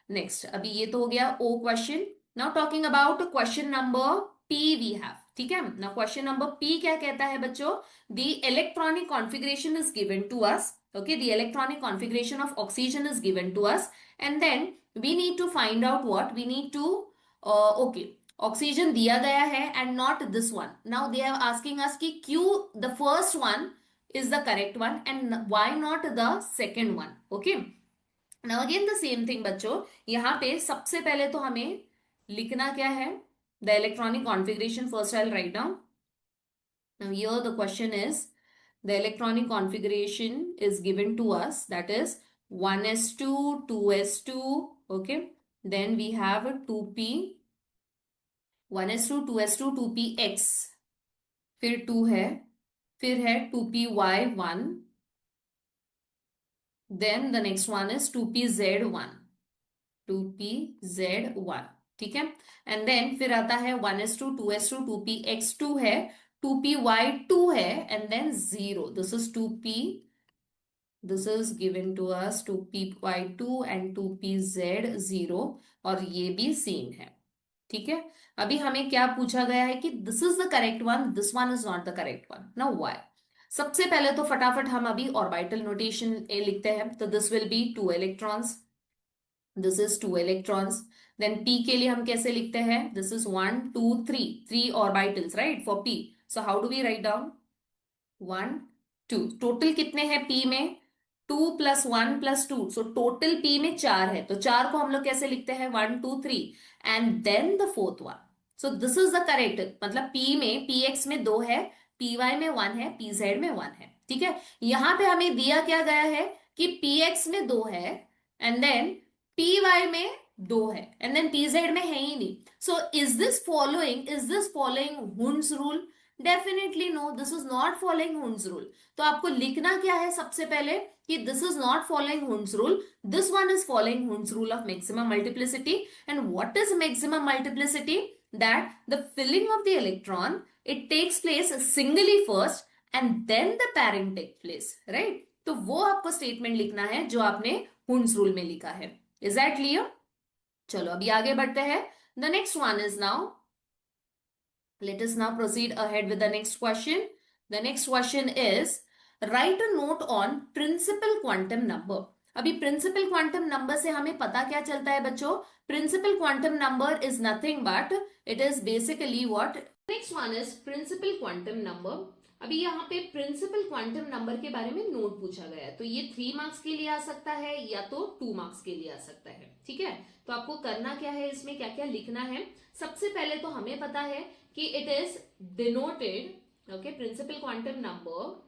नेक्स्ट, अभी ये तो हो गया O question. Now talking about question number P we have. ठीक है, नाउ क्वेश्चन नंबर P क्या कहता है बच्चों, the electronic configuration is given to us. Okay, the electronic configuration of oxygen is given to us, and then we need to find out what we need to, okay, oxygen दिया गया है and not this one. Now they are asking us कि क्यों the first one is the correct one and why not the second one. Okay, now again the same thing बच्चों, यहां पे सबसे पहले तो हमें लिखना क्या है, the electronic configuration. First I will write down. Now here the question is the electronic configuration is given to us, that is 1s2 2s2. okay, then we have 2p, 1s2 2s2 2px, फिर 2 है, फिर है 2py1, then the next one is 2pz1, 2pz1. ठीक है, एंड देन फिर आता है 1s2 2s2 2px2 है, 2py2 है, and then 0. This is 2p, this is given to us 2py2 and 2pz0, और ये भी सेम है. ठीक है, अभी हमें क्या पूछा गया है कि this is the correct one, this one is not the correct one. Now why? सबसे पहले तो फटाफट हम अभी ऑर्बिटल नोटेशन लिखते हैं. तो this will be 2 electrons, this is 2 electrons. Then p के लिए हम कैसे लिखते हैं, this is 1 2 3 orbitals, right, for p. So how do we write down, 1 2. Total कितने हैं p में, 2 + 1 + 2, सो टोटल p में 4 है. तो 4 को हम लोग कैसे लिखते हैं, 1 2 3 and then the fourth one. So this is the correct, मतलब p में, px में 2 है, py में 1 है, pz में 1 है. ठीक है, यहां पे हमें दिया क्या गया है कि px में 2 है एंड देन py में 2 है एंड देन pz में है ही नहीं. So is this following Hund's rule? Definitely no, this is not following Hund's rule. तो आपको लिखना क्या है सबसे पहले कि this is not following Hund's rule, this one is following Hund's rule of maximum multiplicity. And what is maximum multiplicity? That the filling of the electron, it takes place singly first and then the pairing take place, right? तो वो आपको स्टेटमेंट लिखना है जो आपने हुंस रूल में लिखा है. Is that clear? चलो अभी आगे बढ़ते हैं. The next one is now, let us now proceed ahead with the next question. The next question is write a note on principal quantum number. अभी प्रिंसिपल क्वांटम नंबर से हमें पता क्या चलता है बच्चों, principal quantum number is nothing but it is basically what, next one is principal quantum number. अभी यहाँ पे प्रिंसिपल क्वांटम नंबर के बारे में नोट पूछा गया है, तो ये 3 मार्क्स के लिए आ सकता है या तो 2 मार्क्स के लिए आ सकता है। ठीक है, तो आपको करना क्या है, इसमें क्या क्या लिखना है। सबसे पहले तो हमें पता है कि it is denoted, okay, principal quantum number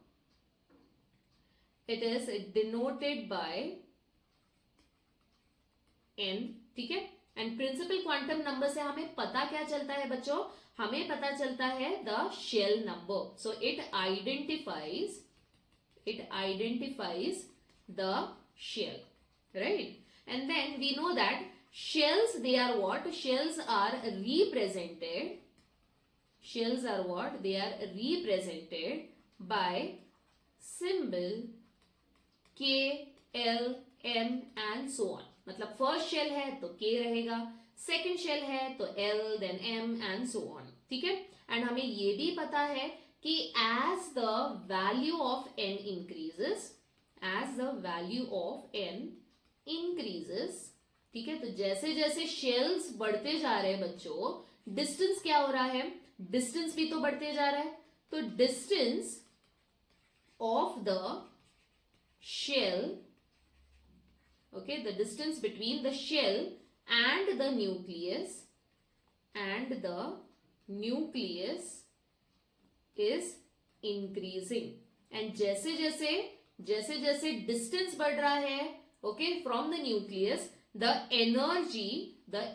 it is denoted by n। ठीक है, एंड प्रिंसिपल क्वांटम नंबर से हमें पता क्या चलता है बच्चों, हमें पता चलता है the shell number. So it identifies the shell, right. And then we know that shells, they are what, shells are what, they are represented by symbol K, L, M and so on। मतलब फर्स्ट शेल है तो K रहेगा, सेकेंड शेल है तो L, then M and so on। ठीक है, एंड हमें ये भी पता है कि as the value of n increases, ठीक है, तो जैसे जैसे शेल्स बढ़ते जा रहे हैं बच्चों, डिस्टेंस क्या हो रहा है, डिस्टेंस भी तो बढ़ते जा रहा है। तो distance of the shell, okay, the distance between the shell and the nucleus is increasing. And जैसे जैसे डिस्टेंस बढ़ रहा है, okay, from the nucleus, the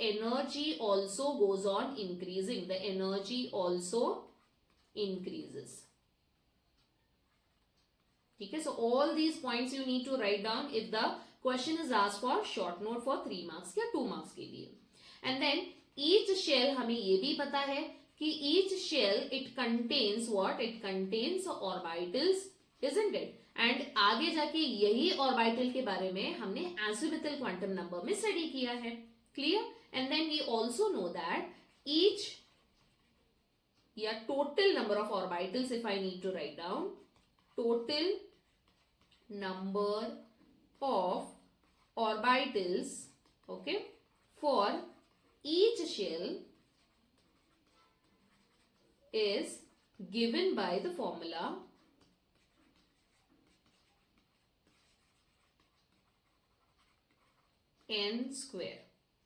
energy also goes on increasing, the energy also increases। ठीक है, so all these points you need to write down if the question is asked for short note for 3 marks या 2 marks के लिए। and then each shell, हमें ये भी पता है कि each shell it contains what, it contains orbitals, isn't it? And आगे जाके यही ऑर्बिटल के बारे में हमने एजिमुथल क्वांटम नंबर में स्टडी किया है। Clear? And then we also know that each या total number of orbitals, if I need to write down, total number of orbitals, okay, for each shell is given by the formula n square।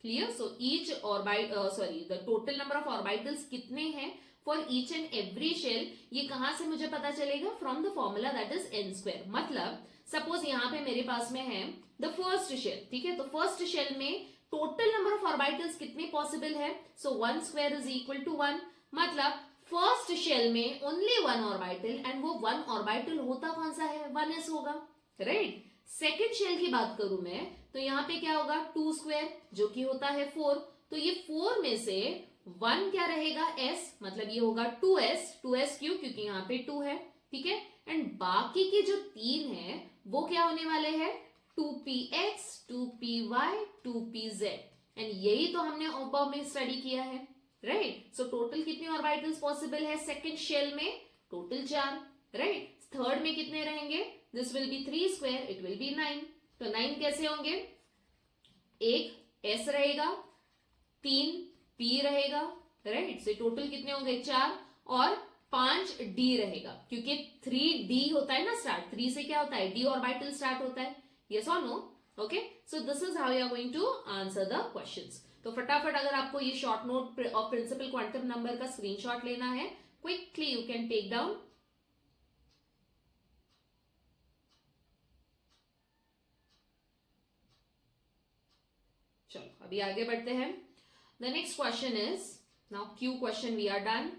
clear? so each orbit the total number of orbitals कितने हैं for each and every shell, ये कहां से मुझे पता चलेगा, from the formula that is n square। मतलब सपोज यहां पे मेरे पास में है the first shell, ठीक है, तो फर्स्ट शेल में टोटल नंबर ऑफ ऑर्बिटल्स कितने पॉसिबल है, सो 1 स्क्वायर इज इक्वल टू 1। मतलब फर्स्ट शेल में ओनली 1 ऑर्बिटल, एंड वो 1 ऑर्बिटल होता कौन सा है, 1s होगा, राइट। सेकेंड शेल की बात करूं मैं तो यहां पे क्या होगा, 2 स्क्वायर जो कि होता है 4। तो ये 4 में से 1 क्या रहेगा, s, मतलब ये होगा 2s क्यों, क्योंकि यहां पे 2 है, ठीक है। एंड बाकी के जो 3 है वो क्या होने वाले हैं, 2px, 2py, 2pz। एंड यही तो हमने ओपा में स्टडी किया है, राइट। सो टोटल कितने ऑर्बिटल्स पॉसिबल है सेकेंड शेल में, टोटल 4, राइट। थर्ड में कितने रहेंगे, this will be 3 square, it will B 9। तो 9 कैसे होंगे, एक s रहेगा, 3 p रहेगा, राइट। सो टोटल कितने होंगे 4, और 5 d रहेगा, क्योंकि 3d होता है ना स्टार्ट, 3 से क्या होता है, d ऑर्बिटल स्टार्ट होता है, यस और no, okay. So this is how you are going to answer the questions. तो फटाफट अगर आपको ये short note of principal quantum number का स्क्रीनशॉट लेना है, quickly you can take down. चलो अभी आगे बढ़ते हैं। The next question is, now Q question we are done.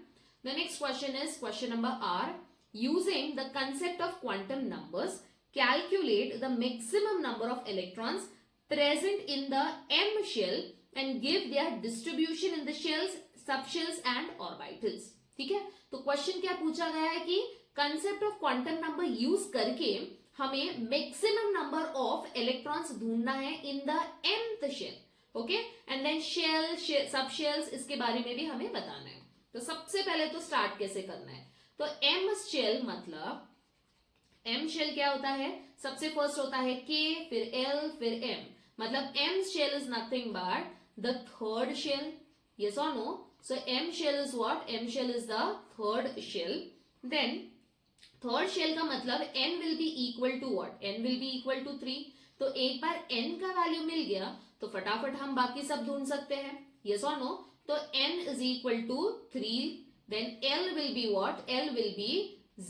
The next question is question number R, using the concept of quantum numbers calculate the maximum number of electrons present in the m shell and give their distribution in the shells, subshells and orbitals। ठीक है, तो क्वेश्चन क्या पूछा गया है कि concept of quantum number use करके हमें मैक्सिमम नंबर ऑफ इलेक्ट्रॉन्स ढूंढना है in the mth shell, okay. And then shell, sub shells, इसके बारे में भी हमें बताना है। तो सबसे पहले तो स्टार्ट कैसे करना है, तो m शेल, मतलब m शेल क्या होता है, सबसे फर्स्ट होता है k, फिर l, फिर m। मतलब m shell is nothing but the third shell, yes और no, So M shell is what? M shell is the third shell. Then third shell का मतलब n will be equal to what? n will be equal to 3. तो एक बार n का वैल्यू मिल गया तो फटाफट हम बाकी सब ढूंढ सकते हैं. यस और नो? तो n is equal to 3. Then l will be what? l will be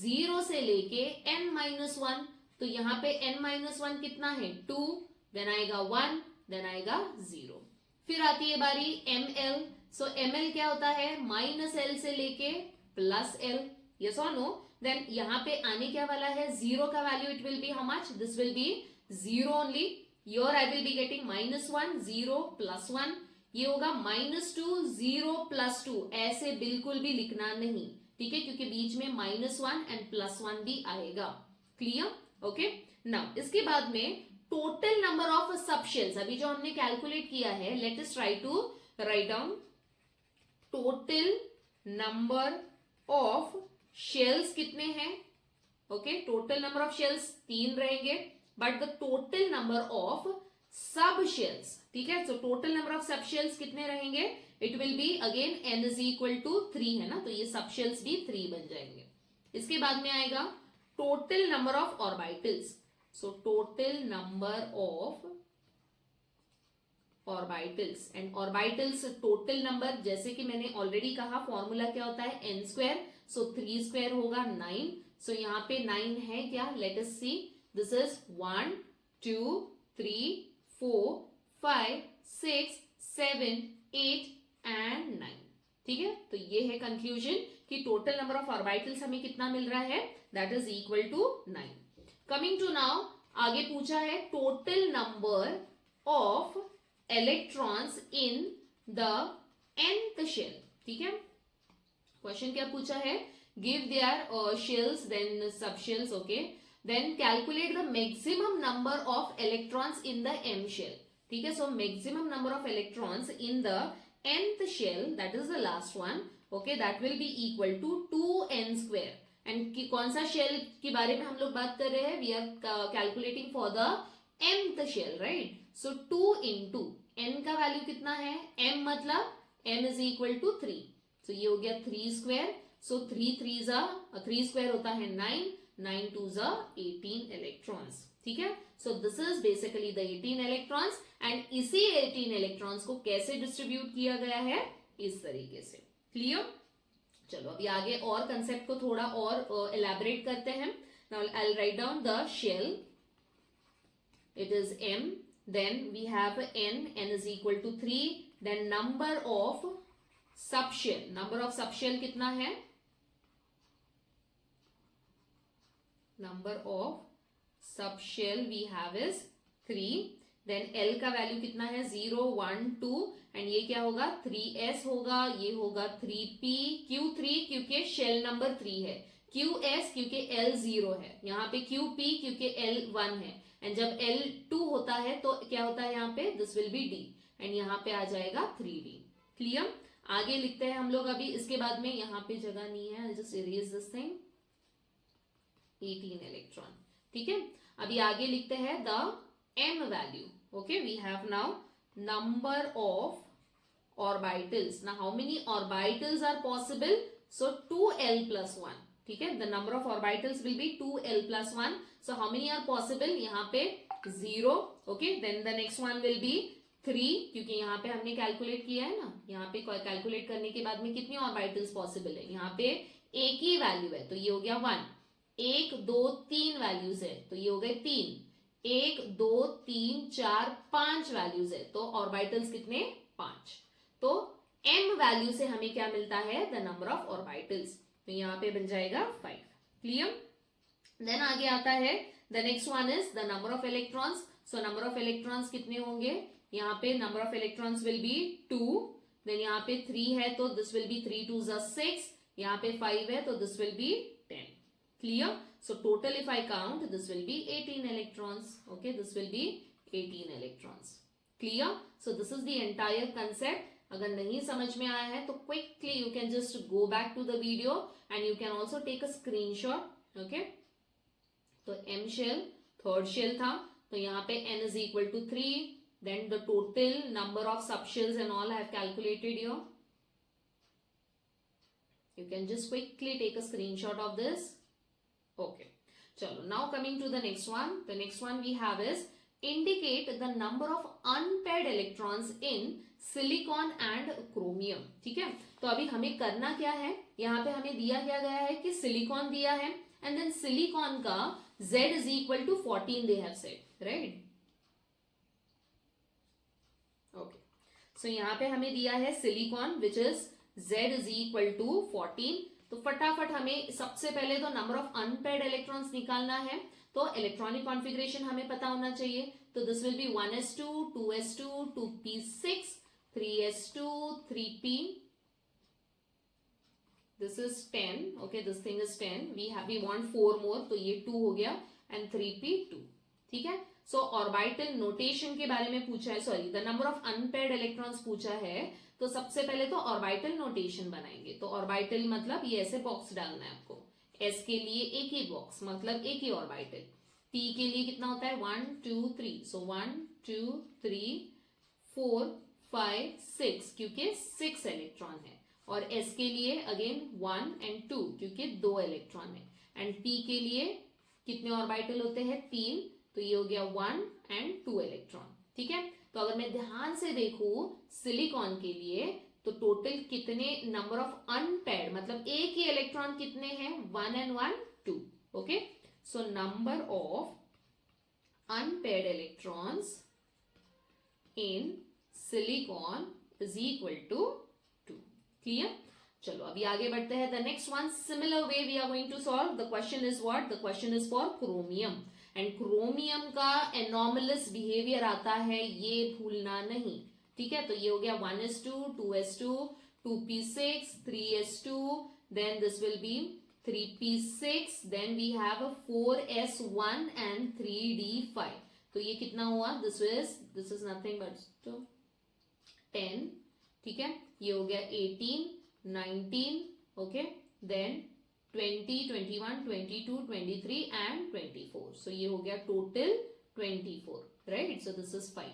0 से लेके n माइनस 1. तो यहाँ पे n माइनस 1 कितना है? 2. देन आएगा 1. देन आएगा 0. फिर आती है बारी ml. सो ml क्या होता है? माइनस l से लेके प्लस l. यस और नो? देन यहाँ पे आने क्या वाला है? 0 का value it will B how much? This will be 0 only. Your I will be getting -1 0 +1. ये होगा -2 0 +2. ऐसे बिल्कुल भी लिखना नहीं, ठीक है, क्योंकि बीच में -1 एंड +1 भी आएगा. क्लियर? ओके. नाउ इसके बाद में टोटल नंबर ऑफ सबशेल्स अभी जो हमने कैलकुलेट किया है, let us try to write down. Total number of shells कितने हैं? Okay, total number of shells 3 रहेंगे, but the total number of sub shells, ठीक है, so total number of sub shells कितने रहेंगे? It will be again n is equal to 3 है ना, तो ये सब शेल्स भी 3 बन जाएंगे. इसके बाद में आएगा total number of orbitals. So total number of orbitals and orbitals total number, जैसे कि मैंने ऑलरेडी कहा फॉर्मूला क्या होता है? n square. सो 3 स्क्वायर होगा 9. सो यहाँ पे 9 है क्या? Let us see. This is 1 2 3 4 5 6 7 8 and 9. ठीक है, तो ये है कंक्लूजन कि टोटल नंबर ऑफ ऑर्बिटल्स हमें कितना मिल रहा है? That is equal to 9. Coming to now, आगे पूछा है total number of electrons in the nth shell. ठीक है, क्वेश्चन क्या पूछा है? Give their shells then sub shells. Okay, then calculate the maximum number of electrons in the m shell. ठीक है, so maximum number of electrons in the nth shell, that is the last one. Okay, that will be equal to 2n square. And कौन सा शेल के बारे में हम लोग बात कर रहे हैं? We are calculating for the mth shell, right? So 2 into n का वैल्यू कितना है? m मतलब m इज इक्वल टू 3. तो ये हो गया 3 स्क्वायर. सो 3 स्क्वायर होता है 9. 9 2 18 इलेक्ट्रॉन्स. ठीक है, सो this is basically the 18 electrons. And इसी 18 इलेक्ट्रॉन्स को कैसे डिस्ट्रीब्यूट किया गया है? इस तरीके से. क्लियर? चलो अभी आगे और कंसेप्ट को थोड़ा और एलैबोरेट करते हैं. Now I will write down the shell. It is m. Then we have n is equal to 3. Then number of subshell. Number of subshell कितना है? Number of subshell we have is 3. Then L का वैल्यू कितना है? 0 1 2. एंड ये क्या होगा? 3s होगा. ये होगा 3p. Q3 क्योंकि शेल नंबर 3 है. QS क्योंकि L 0 है. यहाँ पे QP क्योंकि L 1 है. एंड जब L 2 होता है तो क्या होता है यहाँ पे? This will B D. And यहाँ पे आ जाएगा 3D. क्लियर? आगे लिखते हैं हम लोग अभी. इसके बाद में यहाँ पे जगह नहीं है, I just erase this thing. 18 electron. ठीक है, अभी आगे लिखते हैं the m value. Okay, we have now number of orbitals. Now how many orbitals are possible? So 2l plus 1. ठीक है, the number of orbitals will be 2l plus 1. So how many are possible? यहाँ पे 0. Okay, then the next one will be 3, क्योंकि यहाँ पे हमने कैलकुलेट किया है ना. यहाँ पे कैलकुलेट करने के बाद में कितनी ऑर्बिटल्स पॉसिबल है? यहाँ पे एक ही वैल्यू है, तो ये हो गया 1. 1 2 3 वैल्यूज है, तो ये हो गए 3. 1 2 3 4 5 वैल्यूज है, तो ऑर्बिटल्स कितने? 5. तो m वैल्यू से हमें क्या मिलता है? The number of orbitals. तो यहाँ पे बन जाएगा 5. क्लियर? देन आगे आता है the next one is the number of electrons. So number of electrons कितने होंगे? यहाँ पे number of electrons will be 2. Then यहाँ पे 3 है तो दिस विल बी 3 2 6. यहाँ पे 5 है तो this will be 10. Clear? So total if I count this will be 18 electrons. Okay, this will be 18 electrons. Clear? So this is the entire concept. अगर नहीं समझ में आया है तो quickly you can just go back to the video and you can also take a screenshot. Okay, तो m शेल थर्ड शेल था, तो यहाँ पे n is equal to 3. Then the total number of subshells and all I have calculated here. You can just quickly take a screenshot of this. Okay. Chalo, now coming to the next one. The next one we have is indicate the number of unpaired electrons in silicon and chromium. ठीक है, तो अभी हमें करना क्या है, यहाँ पे हमें दिया क्या गया है कि सिलिकॉन दिया है एंड देन सिलिकॉन का Z is equal to 14 they have said, right? Okay. So यहाँ पे हमें दिया है silicon which is Z is equal to 14. तो फटाफट हमें सबसे पहले तो नंबर ऑफ अनपेयर्ड इलेक्ट्रॉन्स निकालना है, तो इलेक्ट्रॉनिक कॉन्फ़िगरेशन हमें पता होना चाहिए. तो this will be 1s2 2s2 2p6 3s2 3p. This is 10. Okay, this thing is 10. We want 4 more, तो ये 2 हो गया एंड 3p2. ठीक है. सो ऑर्बिटल नोटेशन के बारे में पूछा है, sorry the number of unpaired electrons पूछा है. तो सबसे पहले तो ऑर्बिटल नोटेशन बनाएंगे. तो ऑर्बिटल मतलब ये ऐसे बॉक्स डालना है आपको. एस के लिए एक ही बॉक्स मतलब एक ही ऑर्बिटल. पी के लिए कितना होता है 1 2 3. सो 1 2 3 4 5 6 क्योंकि 6 इलेक्ट्रॉन है. और एस के लिए अगेन 1 एंड 2 क्योंकि 2 इलेक्ट्रॉन है. एंड पी के लिए कितने ऑर्बिटल होते हैं 3. तो ये हो गया 1 एंड 2 इलेक्ट्रॉन. ठीक है. तो अगर मैं ध्यान से देखूं सिलिकॉन के लिए तो टोटल कितने नंबर ऑफ अनपेयर्ड मतलब एक ही इलेक्ट्रॉन कितने हैं 1 and 1 2. Okay. So number of unpaired electrons in silicon is equal to 2. Clear. चलो अभी आगे बढ़ते हैं. The next one similar way we are going to solve. The question is what, the question is for chromium and chromium का एनॉमलस बिहेवियर आता है, ये भूलना नहीं. ठीक है. तो ये हो गया 1s2 2s2 2p6 3s2 then this will be 3p6 then we have 4s1 and 3d5. तो ये कितना हुआ, दिस इज नथिंग बट 10. ठीक है. ये हो गया 18 19. ओके. Then 20 21 22 23 and 24. सो ये हो गया total 24. Right. So this is 5.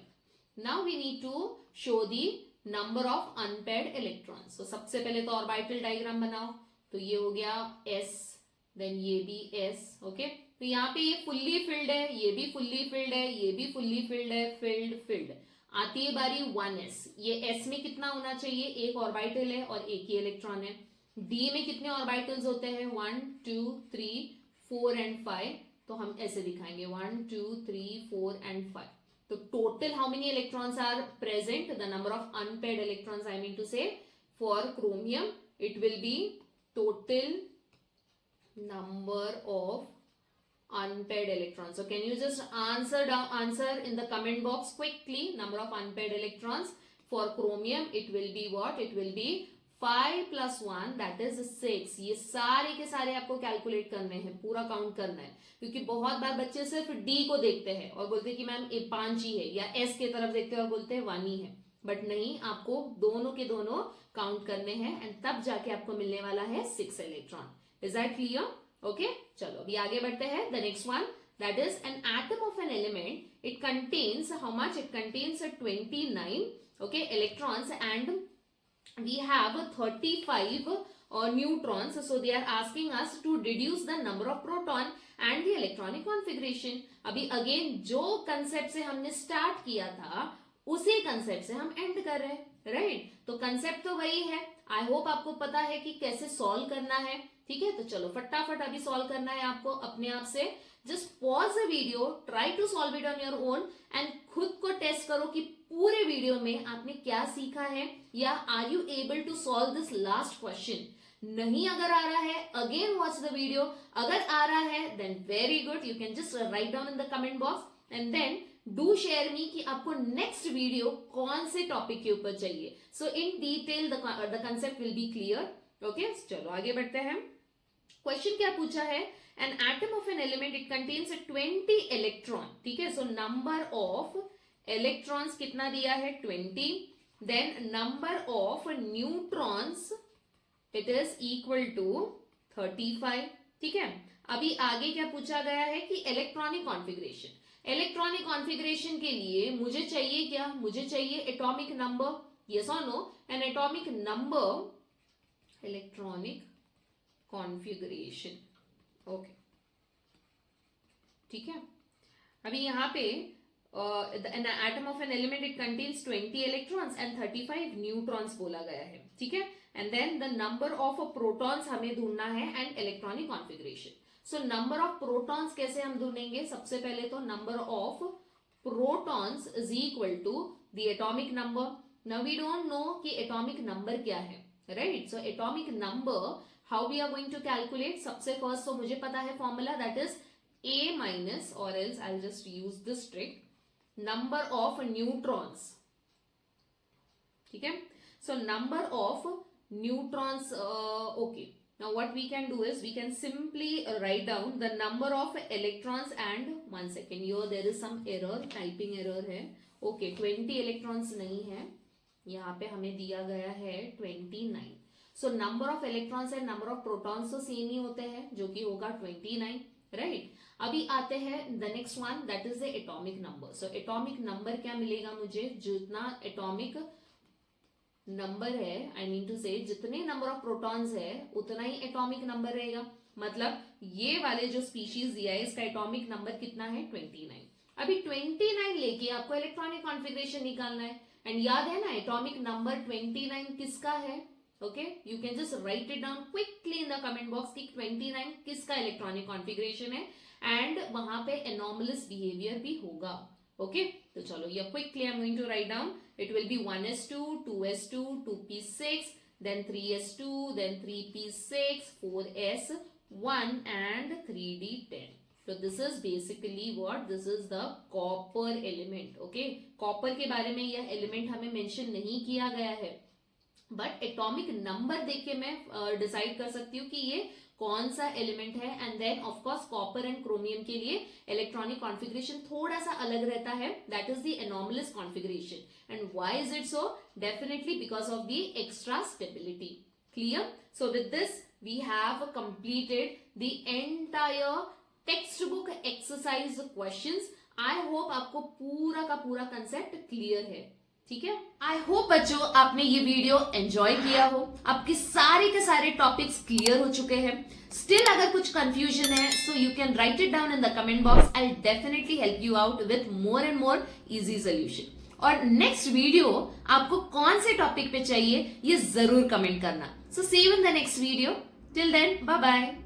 Now we need to show the number of unpaired electrons. तो सबसे पहले तो ऑर्बिटल डायग्राम बनाओ. तो ये हो गया S, देन ये भी S. ओके. तो यहाँ पे ये फुल्ली फिल्ड है, ये भी फुल्ली फिल्ड है, ये भी फुल्ली फिल्ड है. फिल्ड आती है बारी 1s. ये S में कितना होना चाहिए, एक ऑर्बिटल है और एक ही इलेक्ट्रॉन है. D में कितने ऑर्बिटल्स होते हैं 1 2 3 4 एंड 5. तो हम ऐसे दिखाएंगे 1 2 3 4 एंड 5. तो total how many electrons are present, the number of unpaired electrons I mean to say for chromium it will be total number of unpaired electrons. So can you just answer in the comment box quickly number of unpaired electrons for chromium. It will be what, it will be 5 plus 1 that is 6. ये सारे के सारे आपको कैलकुलेट करने हैं, पूरा काउंट करना है. क्योंकि बहुत बार बच्चे सिर्फ D को देखते हैं और बोलते हैं कि मैम 5 ही है, या S के तरफ देखते हैं और बोलते हैं 1 ही है. बट नहीं, आपको दोनों के दोनों काउंट करने हैं एंड तब जाके आपको मिलने वाला है 6 electron. Is that clear. Okay. चलो अभी आगे बढ़ते हैं. The next one that is an atom of an element. It contains how much, it contains 29 okay electrons and we have 35 neutrons. So they are asking us to deduce the number of proton and the electronic configuration. अभी अगेन जो कंसेप्ट से हमने स्टार्ट किया था उसी कंसेप्ट से हम एंड कर रहे हैं. राइट. तो कंसेप्ट तो वही है. आई होप आपको पता है कि कैसे सॉल्व करना है. ठीक है. तो चलो फटाफट अभी सॉल्व करना है आपको अपने आप से. Just pause the video, try to solve it on your own and खुद को टेस्ट करो कि पूरे वीडियो में आपने क्या सीखा है, या are you able to solve this last question. नहीं अगर आ रहा है अगेन वॉच द वीडियो. अगर आ रहा है then very good, you can just write down in the comment box and then do share me कि आपको नेक्स्ट वीडियो कौन से टॉपिक के ऊपर चाहिए. So in detail the concept will be clear. Okay. चलो आगे बढ़ते हैं. क्वेश्चन क्या पूछा है, an atom of an element it contains 20 electron. ठीक है. सो नंबर ऑफ इलेक्ट्रॉन्स कितना दिया है 20. Then number of neutrons it is equal to 35. ठीक है. अभी आगे क्या पूछा गया है कि इलेक्ट्रॉनिक कॉन्फ़िगरेशन. इलेक्ट्रॉनिक कॉन्फ़िगरेशन के लिए मुझे चाहिए क्या, मुझे चाहिए एटॉमिक नंबर. यस और no. An atomic number, electronic configuration. Okay, ठीक है। अभी यहाँ पे an atom of an element it contains 20 electrons and 35 neutrons बोला गया है, ठीक है। and then the number of protons हमें ढूंढना है and electronic configuration. so number of protons कैसे हम ढूंढेंगे? सबसे पहले तो number of protons is equal to the atomic number. now we don't know कि atomic number क्या है, right? so atomic number how we are going to calculate? सबसे first तो मुझे पता है formula, that is A minus, or else I'll just use this trick, number of neutrons, ठीक है। so number of neutrons, okay, now what we can do is we can simply write down the number of electrons and 1 second, here there is some error, typing error है। okay, 20 electrons नहीं है, यहाँ पे हमें दिया गया है 29. so number of electrons and number of protons तो सेम ही होते हैं, जो कि होगा 29, राइट। अभी आते हैं the next one, that is the atomic number. So atomic number क्या मिलेगा मुझे? जितना एटॉमिक नंबर है, आई मीन टू से जितने नंबर ऑफ प्रोटॉन्स है उतना ही एटॉमिक नंबर रहेगा। मतलब ये वाले जो स्पीशीज दिया है इसका एटॉमिक नंबर कितना है? 29। अभी 29 लेके आपको इलेक्ट्रॉनिक कॉन्फ़िगरेशन निकालना है, एंड याद है ना एटॉमिक नंबर 29 किसका है? Okay, you can just right it down quickly in the comment box कि 29 किसका इलेक्ट्रॉनिक कॉन्फ़िगरेशन है, एंड वहां पे एनॉमलस बिहेवियर भी होगा। ओके, तो चलो ये quickly I am going to write down. It will be 1s2, 2s2, 2p6, then 3s2, then 3p6, 4s1 and 3d10. So this is basically what? This is the copper element. Okay, copper के बारे में यह एलिमेंट हमें मेंशन नहीं किया गया है, बट एटॉमिक नंबर देख के मैं डिसाइड कर सकती हूँ कि ये कौन सा एलिमेंट है। And then of course copper and chromium के लिए इलेक्ट्रॉनिक कॉन्फ़िगरेशन थोड़ा सा अलग रहता है, that is the anomalous configuration. And why is it so? Definitely because of the extra stability. Clear? So with this we have completed the entire textbook exercise questions. I hope आपको पूरा का पूरा कंसेप्ट क्लियर है, ठीक है। आई होप बच्चों आपने ये वीडियो एंजॉय किया हो, आपके सारे के सारे टॉपिक्स क्लियर हो चुके हैं। स्टिल अगर कुछ कंफ्यूजन है सो you can right it down in the comment box, I will definitely help you out with more and more easy solution. और नेक्स्ट वीडियो आपको कौन से टॉपिक पे चाहिए ये जरूर कमेंट करना। So see you in the next video, till then bye bye.